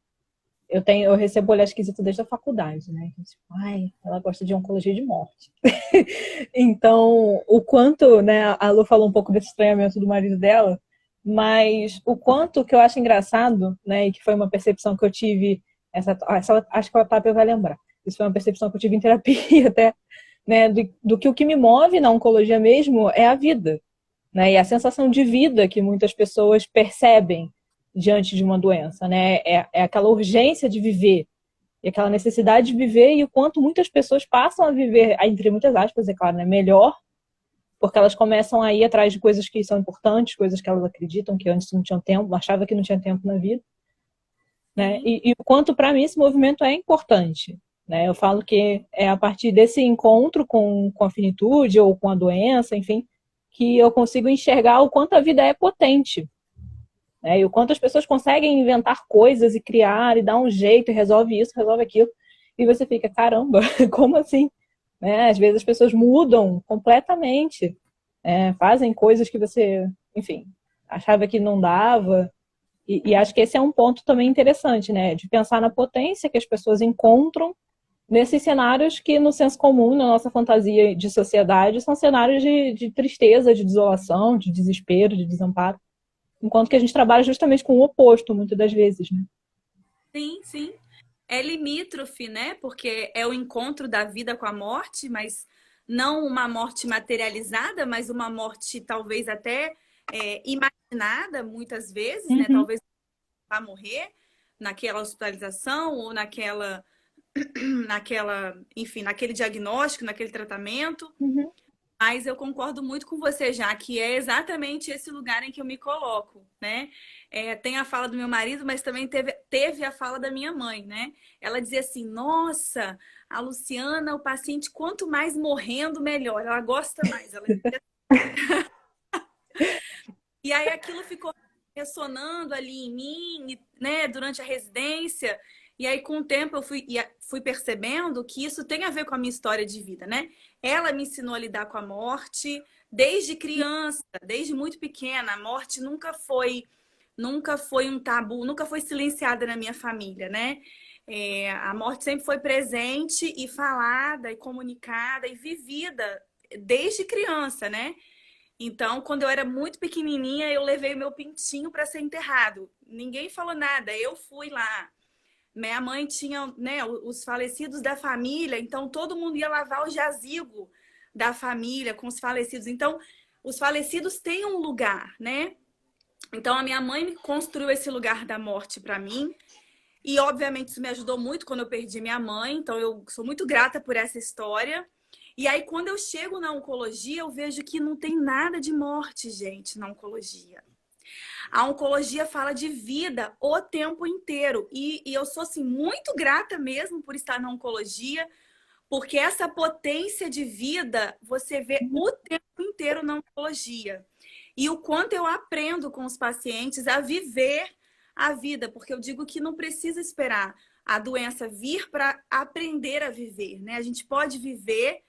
[SPEAKER 1] eu recebo olhar esquisito desde a faculdade, né? Tipo, ai, ela gosta de oncologia de morte. Então, o quanto, né? A Lu falou um pouco desse estranhamento do marido dela, mas o quanto que eu acho engraçado, né? E que foi uma percepção que eu tive, acho que a Otávia vai lembrar. Isso foi uma percepção que eu tive em terapia até, né? Do que o que me move na oncologia mesmo é a vida, né? E a sensação de vida que muitas pessoas percebem diante de uma doença, né? É aquela urgência de viver, e aquela necessidade de viver, e o quanto muitas pessoas passam a viver, entre muitas aspas, é claro, né? Melhor, porque elas começam a ir atrás de coisas que são importantes, coisas que elas acreditam que antes não tinham tempo, achava que não tinha tempo na vida, né? E o quanto para mim esse movimento é importante, né? Eu falo que é a partir desse encontro com a finitude ou com a doença, enfim, que eu consigo enxergar o quanto a vida é potente, né? E o quanto as pessoas conseguem inventar coisas e criar e dar um jeito e resolve isso, resolve aquilo, e você fica, caramba, como assim? Né? Às vezes as pessoas mudam completamente, fazem coisas que você, enfim, achava que não dava, E acho que esse é um ponto também interessante, né? De pensar na potência que as pessoas encontram nesses cenários que, no senso comum, na nossa fantasia de sociedade, são cenários de tristeza, de desolação, de desespero, de desamparo. Enquanto que a gente trabalha justamente com o oposto, muitas das vezes, né?
[SPEAKER 3] Sim, sim. É limítrofe, né? Porque é o encontro da vida com a morte, mas não uma morte materializada, mas uma morte talvez até imaginada muitas vezes, né?
[SPEAKER 1] Uhum,
[SPEAKER 3] Talvez vá morrer naquela hospitalização ou enfim, naquele diagnóstico, naquele tratamento.
[SPEAKER 1] uhum.
[SPEAKER 3] Mas eu concordo muito com você, já que é exatamente esse lugar em que eu me coloco, né? Tem a fala do meu marido, mas também teve a fala da minha mãe, né? Ela dizia assim: nossa, a Luciana, o paciente, quanto mais morrendo, melhor. Ela gosta mais. Ela dizia. E aí aquilo ficou ressonando ali em mim, né, durante a residência. E aí, com o tempo, eu fui percebendo que isso tem a ver com a minha história de vida, né? Ela me ensinou a lidar com a morte desde criança, desde muito pequena. A morte nunca foi um tabu, nunca foi silenciada na minha família, né? A morte sempre foi presente e falada e comunicada e vivida desde criança, né? Então, quando eu era muito pequenininha, eu levei o meu pintinho para ser enterrado. Ninguém falou nada, eu fui lá. Minha mãe tinha, né, os falecidos da família, então todo mundo ia lavar o jazigo da família com os falecidos. Então, os falecidos têm um lugar, né? Então, a minha mãe construiu esse lugar da morte para mim. E, obviamente, isso me ajudou muito quando eu perdi minha mãe. Então, eu sou muito grata por essa história. E aí, quando eu chego na oncologia, eu vejo que não tem nada de morte, gente, na oncologia. A oncologia fala de vida o tempo inteiro. E eu sou, assim, muito grata mesmo por estar na oncologia, porque essa potência de vida você vê o tempo inteiro na oncologia. E o quanto eu aprendo com os pacientes a viver a vida, porque eu digo que não precisa esperar a doença vir para aprender a viver, né? A gente pode viver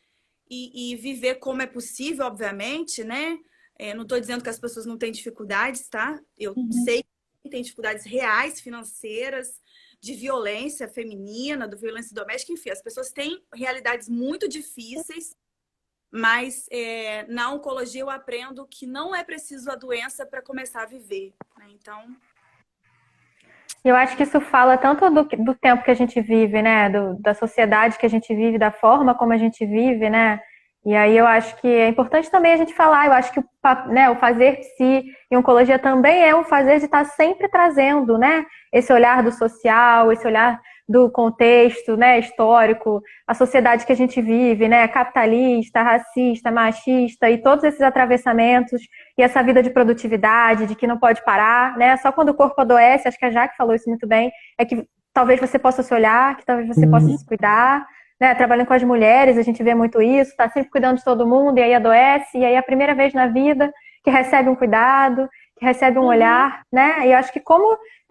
[SPEAKER 3] e viver como é possível, obviamente, né? Não estou dizendo que as pessoas não têm dificuldades, tá? Eu
[SPEAKER 1] Uhum.
[SPEAKER 3] sei que tem dificuldades reais, financeiras, de violência feminina, de violência doméstica, enfim, as pessoas têm realidades muito difíceis, mas na oncologia eu aprendo que não é preciso a doença para começar a viver, né? Então,
[SPEAKER 2] Eu acho que isso fala tanto do tempo que a gente vive, né? Da sociedade que a gente vive, da forma como a gente vive, né? E aí eu acho que é importante também a gente falar, eu acho que o fazer de si em oncologia também é um fazer de estar sempre trazendo, né? Esse olhar do social, esse olhar do contexto, né, histórico, a sociedade que a gente vive, né, capitalista, racista, machista e todos esses atravessamentos e essa vida de produtividade, de que não pode parar, né? Só quando o corpo adoece, acho que a Jaque falou isso muito bem, é que talvez você possa se olhar, que talvez você possa se cuidar, né? Trabalhando com as mulheres, a gente vê muito isso, tá sempre cuidando de todo mundo e aí adoece, e aí é a primeira vez na vida que recebe um cuidado, que recebe um olhar, né? E eu acho que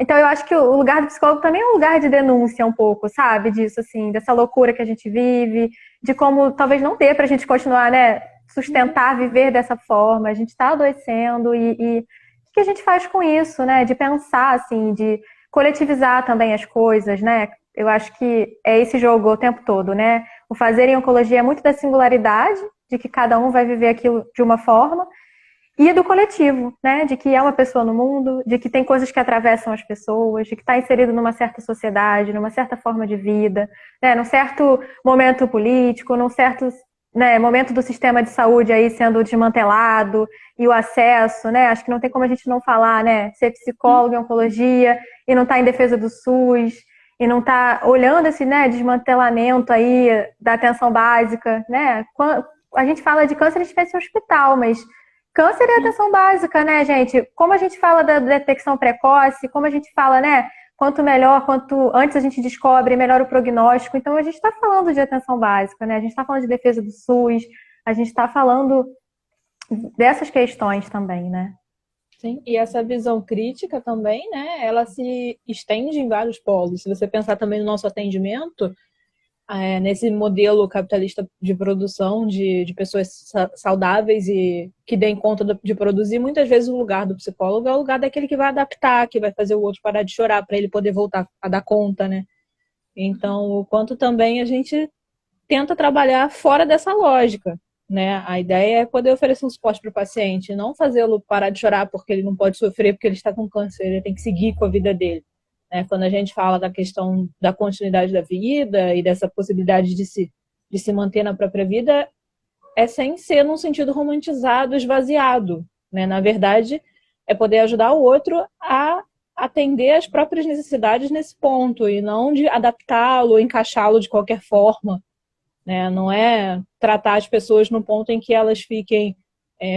[SPEAKER 2] então eu acho que o lugar do psicólogo também é um lugar de denúncia um pouco, sabe? Disso, assim, dessa loucura que a gente vive, de como talvez não dê pra gente continuar, né? Sustentar, viver dessa forma, a gente tá adoecendo e o que a gente faz com isso, né? De pensar, assim, de coletivizar também as coisas, né? Eu acho que é esse jogo o tempo todo, né? O fazer em oncologia é muito da singularidade, de que cada um vai viver aquilo de uma forma, e do coletivo, né? De que é uma pessoa no mundo, de que tem coisas que atravessam as pessoas, de que está inserido numa certa sociedade, numa certa forma de vida, né? Num certo momento político, num certo, né, momento do sistema de saúde aí sendo desmantelado e o acesso, né? Acho que não tem como a gente não falar, né? Ser psicólogo em oncologia e não estar em defesa do SUS e não estar olhando esse, né, desmantelamento aí da atenção básica, né? A gente fala de câncer, a gente pensa em hospital, mas câncer é atenção básica, né, gente? Como a gente fala da detecção precoce, como a gente fala, né? Quanto melhor, quanto antes a gente descobre, melhor o prognóstico. Então, a gente está falando de atenção básica, né? A gente está falando de defesa do SUS, a gente está falando dessas questões também, né?
[SPEAKER 1] Sim, e essa visão crítica também, né? Ela se estende em vários polos. Se você pensar também no nosso atendimento, nesse modelo capitalista de produção de pessoas saudáveis e que deem conta de produzir, muitas vezes o lugar do psicólogo é o lugar daquele que vai adaptar, que vai fazer o outro parar de chorar para ele poder voltar a dar conta, né? Então, o quanto também a gente tenta trabalhar fora dessa lógica, né? A ideia é poder oferecer um suporte para o paciente, não fazê-lo parar de chorar porque ele não pode sofrer, porque ele está com câncer, ele tem que seguir com a vida dele. Quando a gente fala da questão da continuidade da vida e dessa possibilidade de se manter na própria vida, é sem ser num sentido romantizado, esvaziado, né? Na verdade, é poder ajudar o outro a atender as próprias necessidades nesse ponto e não de adaptá-lo, encaixá-lo de qualquer forma, né? Não é tratar as pessoas no ponto em que elas fiquem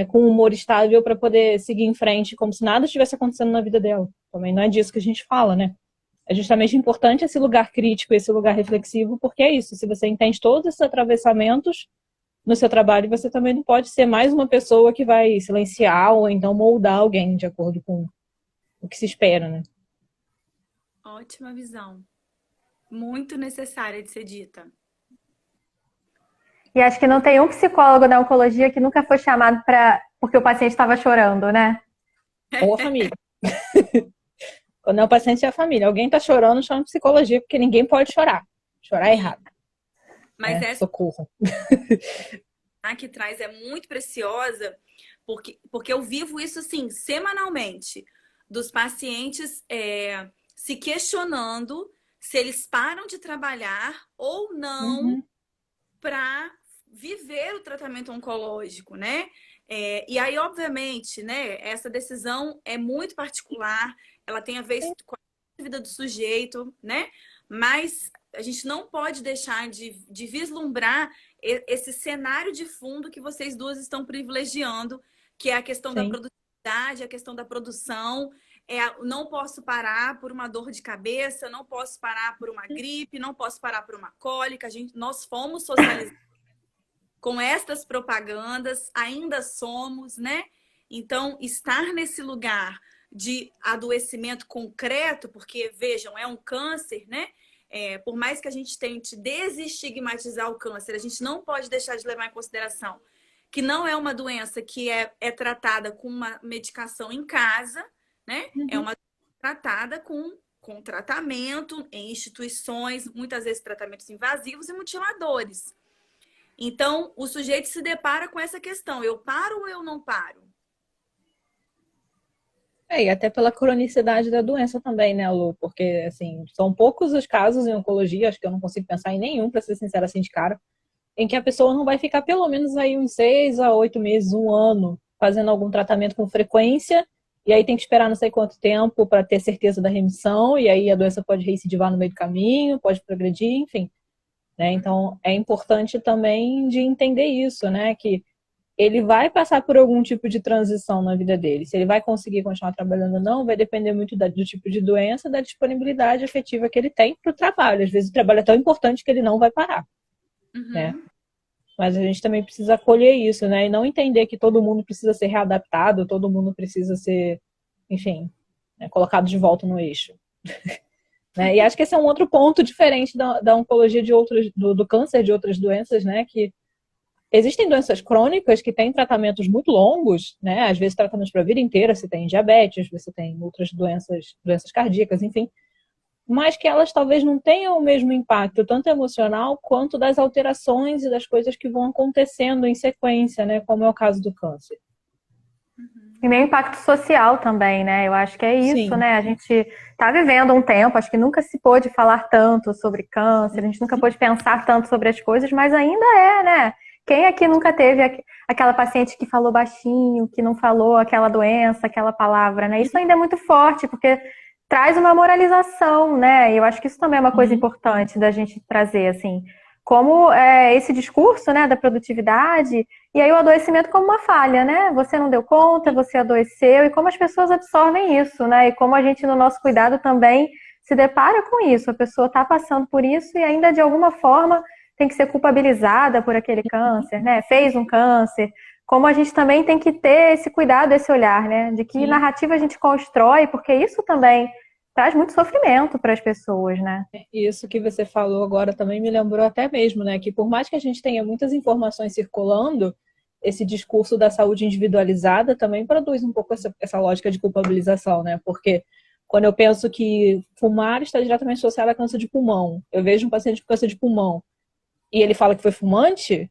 [SPEAKER 1] com um humor estável para poder seguir em frente como se nada estivesse acontecendo na vida dela. Também não é disso que a gente fala, né? É justamente importante esse lugar crítico, esse lugar reflexivo, porque é isso. Se você entende todos esses atravessamentos no seu trabalho, você também não pode ser mais uma pessoa que vai silenciar ou então moldar alguém de acordo com o que se espera, né?
[SPEAKER 3] Ótima visão. Muito necessária de ser dita.
[SPEAKER 2] E acho que não tem um psicólogo da oncologia que nunca foi chamado porque o paciente estava chorando, né?
[SPEAKER 1] Ou a família. Quando é o paciente, é a família. Alguém tá chorando, chama psicologia, porque ninguém pode chorar. Chorar é errado.
[SPEAKER 3] Mas essa
[SPEAKER 1] socorro.
[SPEAKER 3] que traz é muito preciosa, porque eu vivo isso, assim, semanalmente, dos pacientes se questionando se eles param de trabalhar ou não para viver o tratamento oncológico, né? E aí, obviamente, né, essa decisão é muito particular, ela tem a ver com a vida do sujeito, né? Mas a gente não pode deixar de vislumbrar esse cenário de fundo que vocês duas estão privilegiando, que é a questão da produtividade, a questão da produção. Não posso parar por uma dor de cabeça, não posso parar por uma gripe, não posso parar por uma cólica. Nós fomos socializados com estas propagandas, ainda somos, né? Então, estar nesse lugar de adoecimento concreto, porque, vejam, é um câncer, né? Por mais que a gente tente desestigmatizar o câncer, a gente não pode deixar de levar em consideração que não é uma doença que é tratada com uma medicação em casa, né? É uma doença tratada com tratamento em instituições, muitas vezes tratamentos invasivos e mutiladores. Então, o sujeito se depara com essa questão, eu paro ou eu não paro?
[SPEAKER 1] E até pela cronicidade da doença também, né, Lu? Porque, assim, são poucos os casos em oncologia, acho que eu não consigo pensar em nenhum, para ser sincera, assim, de cara, em que a pessoa não vai ficar pelo menos aí uns 6 a 8 meses, um ano, fazendo algum tratamento com frequência, e aí tem que esperar não sei quanto tempo para ter certeza da remissão, e aí a doença pode recidivar no meio do caminho, pode progredir, enfim. Né? Então, é importante também de entender isso, né? Que ele vai passar por algum tipo de transição na vida dele. Se ele vai conseguir continuar trabalhando ou não, vai depender muito do tipo de doença, da disponibilidade efetiva que ele tem para o trabalho. Às vezes o trabalho é tão importante que ele não vai parar. Né? Mas a gente também precisa acolher isso, né? E não entender que todo mundo precisa ser readaptado, todo mundo precisa ser, enfim, né, colocado de volta no eixo. Né? E acho que esse é um outro ponto diferente da oncologia de outras, do câncer de outras doenças, né? Que existem doenças crônicas que têm tratamentos muito longos, né? Às vezes tratamentos para a vida inteira, você tem diabetes, você tem outras doenças cardíacas, enfim. Mas que elas talvez não tenham o mesmo impacto, tanto emocional, quanto das alterações e das coisas que vão acontecendo em sequência, né? Como é o caso do câncer.
[SPEAKER 2] E meio impacto social também, né? Eu acho que é isso,
[SPEAKER 1] Sim.
[SPEAKER 2] né? A gente está vivendo um tempo, acho que nunca se pôde falar tanto sobre câncer, a gente nunca pôde pensar tanto sobre as coisas, mas ainda né? Quem aqui nunca teve aquela paciente que falou baixinho, que não falou aquela doença, aquela palavra, né? Isso ainda é muito forte, porque traz uma moralização, né? E eu acho que isso também é uma coisa importante da gente trazer, assim, como esse discurso, né, da produtividade, e aí o adoecimento como uma falha, né? Você não deu conta, você adoeceu, e como as pessoas absorvem isso, né? E como a gente, no nosso cuidado, também se depara com isso. A pessoa está passando por isso e ainda, de alguma forma, tem que ser culpabilizada por aquele câncer, né? Fez um câncer. Como a gente também tem que ter esse cuidado, esse olhar, né? De que narrativa a gente constrói, porque isso também traz muito sofrimento para as pessoas, né?
[SPEAKER 1] Isso que você falou agora também me lembrou até mesmo, né? Que por mais que a gente tenha muitas informações circulando, esse discurso da saúde individualizada também produz um pouco essa lógica de culpabilização, né? Porque quando eu penso que fumar está diretamente associado a câncer de pulmão, eu vejo um paciente com câncer de pulmão e ele fala que foi fumante,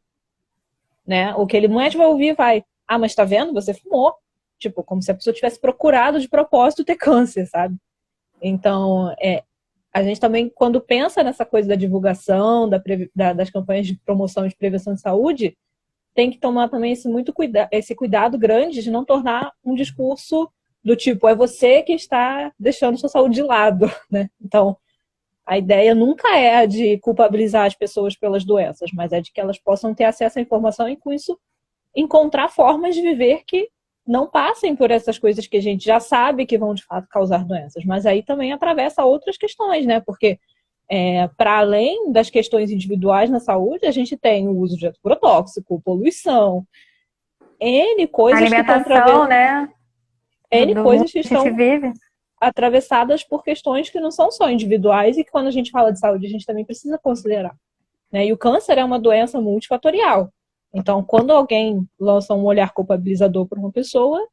[SPEAKER 1] né? O que ele médico vai ouvir vai, ah, mas tá vendo? Você fumou. Tipo, como se a pessoa tivesse procurado de propósito ter câncer, sabe? Então, a gente também, quando pensa nessa coisa da divulgação, das campanhas de promoção e de prevenção de saúde, tem que tomar também esse cuidado grande de não tornar um discurso do tipo, é você que está deixando sua saúde de lado, né? Então, a ideia nunca é a de culpabilizar as pessoas pelas doenças, mas é de que elas possam ter acesso à informação e, com isso, encontrar formas de viver que não passem por essas coisas que a gente já sabe que vão, de fato, causar doenças. Mas aí também atravessa outras questões, né? Porque, para além das questões individuais na saúde, a gente tem o uso de agrotóxico, poluição, N coisas que estão
[SPEAKER 2] Alimentação, né?
[SPEAKER 1] N
[SPEAKER 2] Do mundo
[SPEAKER 1] coisas que
[SPEAKER 2] que a gente
[SPEAKER 1] estão
[SPEAKER 2] vive.
[SPEAKER 1] atravessadas por questões que não são só individuais e que quando a gente fala de saúde a gente também precisa considerar, né? E o câncer é uma doença multifatorial. Então, quando alguém lança um olhar culpabilizador para uma pessoa,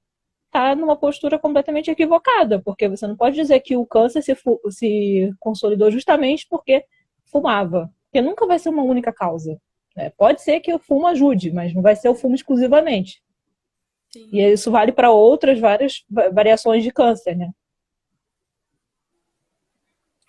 [SPEAKER 1] está numa postura completamente equivocada, porque você não pode dizer que o câncer se consolidou justamente porque fumava, porque nunca vai ser uma única causa, né? Pode ser que o fumo ajude, mas não vai ser o fumo exclusivamente.
[SPEAKER 3] Sim.
[SPEAKER 1] E isso vale para outras várias variações de câncer, né?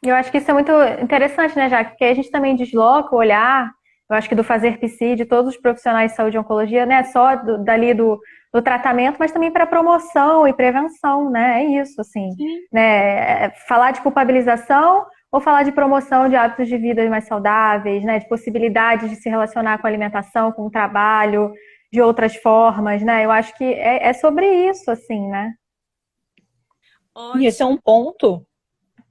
[SPEAKER 2] Eu acho que isso é muito interessante, né, Jaque? Porque a gente também desloca o olhar, eu acho que do fazer psi, de todos os profissionais de saúde e oncologia, né? Só dali do tratamento, mas também para promoção e prevenção, né? É isso, assim. Né? Falar de culpabilização ou falar de promoção de hábitos de vida mais saudáveis, né? De possibilidades de se relacionar com a alimentação, com o trabalho, de outras formas, né? Eu acho que é sobre isso, assim, né?
[SPEAKER 1] E esse é um ponto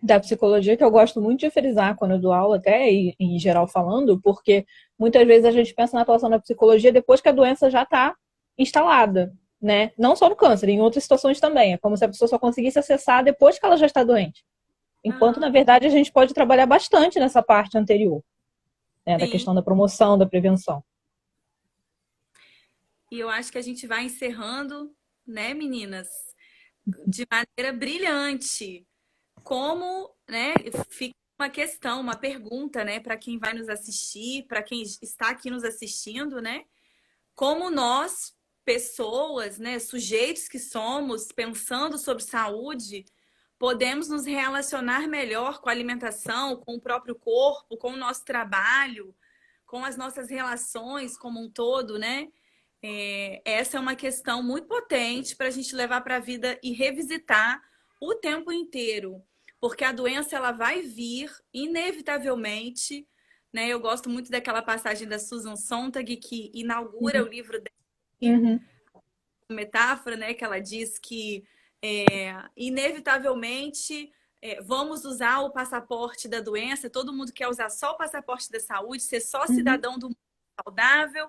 [SPEAKER 1] da psicologia que eu gosto muito de frisar quando eu dou aula, até em geral falando, porque muitas vezes a gente pensa na atuação da psicologia depois que a doença já está instalada, né? Não só no câncer, em outras situações também. É como se a pessoa só conseguisse acessar depois que ela já está doente. Enquanto, na verdade, a gente pode trabalhar bastante nessa parte anterior, né? Da questão da promoção, da prevenção.
[SPEAKER 3] E eu acho que a gente vai encerrando, né, meninas, de maneira brilhante. Como, né, fica uma questão, uma pergunta, né, para quem vai nos assistir, para quem está aqui nos assistindo, né? Como nós, pessoas, né, sujeitos que somos, pensando sobre saúde, podemos nos relacionar melhor com a alimentação, com o próprio corpo, com o nosso trabalho, com as nossas relações como um todo, né? Essa é uma questão muito potente para a gente levar para a vida e revisitar o tempo inteiro, porque a doença ela vai vir inevitavelmente, né? Eu gosto muito daquela passagem da Susan Sontag que inaugura o livro dela, metáfora, né? Que ela diz que inevitavelmente vamos usar o passaporte da doença. Todo mundo quer usar só o passaporte da saúde, ser só cidadão do mundo saudável.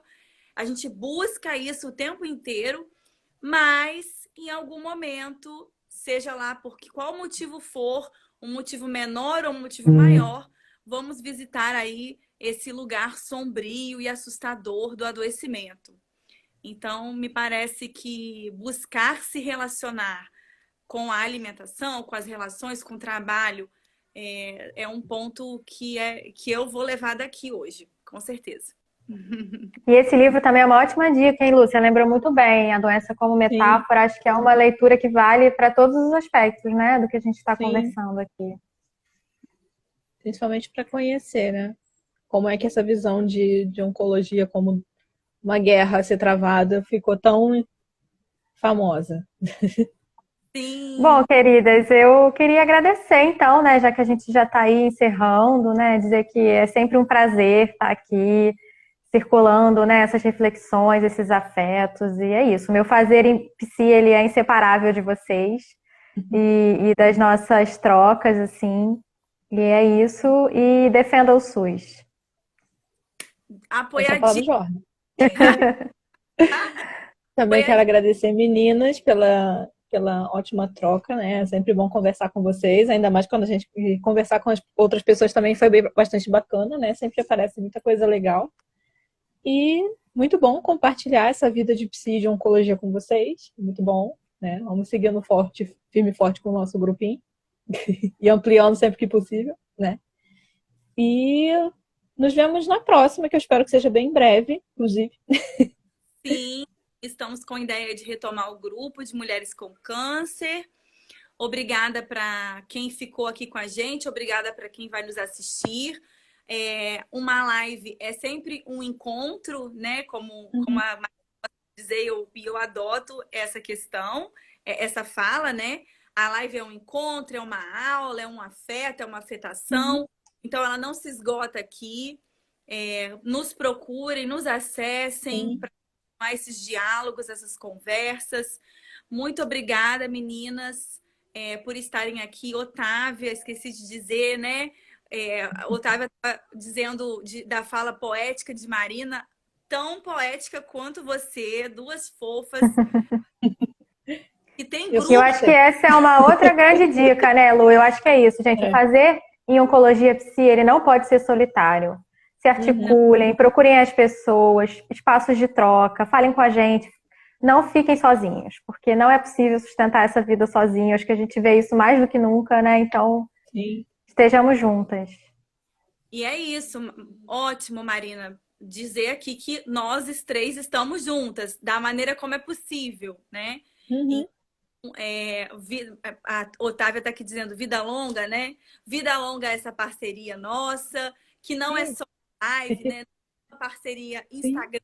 [SPEAKER 3] A gente busca isso o tempo inteiro, mas em algum momento, seja lá por qual motivo for, um motivo menor ou um motivo maior, vamos visitar aí esse lugar sombrio e assustador do adoecimento. Então, me parece que buscar se relacionar com a alimentação, com as relações, com o trabalho, é um ponto que eu vou levar daqui hoje, com certeza.
[SPEAKER 2] E esse livro também é uma ótima dica, hein, Lúcia? Lembrou muito bem. A doença como metáfora, acho que é uma leitura que vale para todos os aspectos, né, do que a gente está conversando aqui.
[SPEAKER 1] Principalmente para conhecer, né? Como é que essa visão de oncologia como uma guerra a ser travada ficou tão famosa.
[SPEAKER 3] Sim.
[SPEAKER 2] Bom, queridas, eu queria agradecer então, né, já que a gente já está aí encerrando, né, dizer que é sempre um prazer estar aqui circulando, né, essas reflexões, esses afetos, e é isso. Meu fazer em psi, ele é inseparável de vocês e das nossas trocas, assim, e é isso, e defenda o SUS.
[SPEAKER 1] Essa é a palavra de ordem. Também quero agradecer, meninas, pela ótima troca, né? É sempre bom conversar com vocês, ainda mais quando a gente conversar com as outras pessoas também foi bastante bacana, né? Sempre aparece muita coisa legal. E muito bom compartilhar essa vida de psi e de oncologia com vocês. Muito bom, né? Vamos seguindo forte, firme e forte com o nosso grupinho e ampliando sempre que possível, né? E nos vemos na próxima, que eu espero que seja bem breve, inclusive.
[SPEAKER 3] Sim, estamos com a ideia de retomar o grupo de mulheres com câncer. Obrigada para quem ficou aqui com a gente, obrigada para quem vai nos assistir. Uma live é sempre um encontro, né? Como a Maria dizer, eu adoto essa questão, essa fala, né? A live é um encontro, é uma aula, é um afeto, é uma afetação. Então, ela não se esgota aqui. Nos procurem, nos acessem para esses diálogos, essas conversas. Muito obrigada, meninas, por estarem aqui. Otávia, esqueci de dizer, né? Otávia estava dizendo da fala poética de Marina, tão poética quanto você, duas fofas. E tem grupo.
[SPEAKER 2] Eu acho que essa é uma outra grande dica, né, Lu? Eu acho que é isso, gente. Fazer em oncologia psi, ele não pode ser solitário. Se articulem, procurem as pessoas, espaços de troca, falem com a gente. Não fiquem sozinhos, porque não é possível sustentar essa vida sozinho. Acho que a gente vê isso mais do que nunca, né? Então, estejamos juntas.
[SPEAKER 3] E é isso. Ótimo, Marina. Dizer aqui que nós três estamos juntas, da maneira como é possível, né? A Otávia está aqui dizendo vida longa, né? Vida longa é essa parceria nossa, que não é só live, né? Uma parceria Instagram,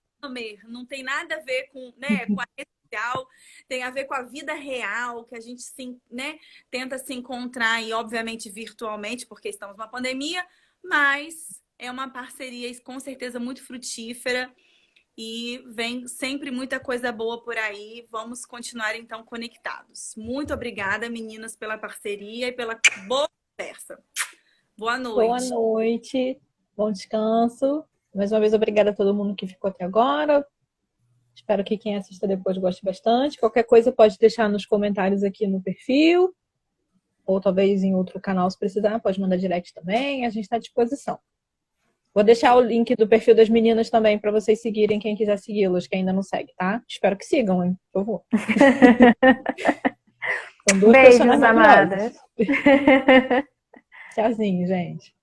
[SPEAKER 3] não tem nada a ver com, né, com a rede social, tem a ver com a vida real, que a gente né, tenta se encontrar e, obviamente, virtualmente, porque estamos numa pandemia, mas é uma parceria com certeza muito frutífera. E vem sempre muita coisa boa por aí. Vamos continuar, então, conectados. Muito obrigada, meninas, pela parceria e pela boa conversa. Boa noite.
[SPEAKER 1] Boa noite. Bom descanso. Mais uma vez, obrigada a todo mundo que ficou até agora. Espero que quem assista depois goste bastante. Qualquer coisa pode deixar nos comentários aqui no perfil. Ou talvez em outro canal, se precisar. Pode mandar direct também. A gente está à disposição. Vou deixar o link do perfil das meninas também para vocês seguirem, quem quiser segui-las, que ainda não segue, tá? Espero que sigam, hein? Por favor.
[SPEAKER 2] Beijos, amadas.
[SPEAKER 1] Tchauzinho, gente.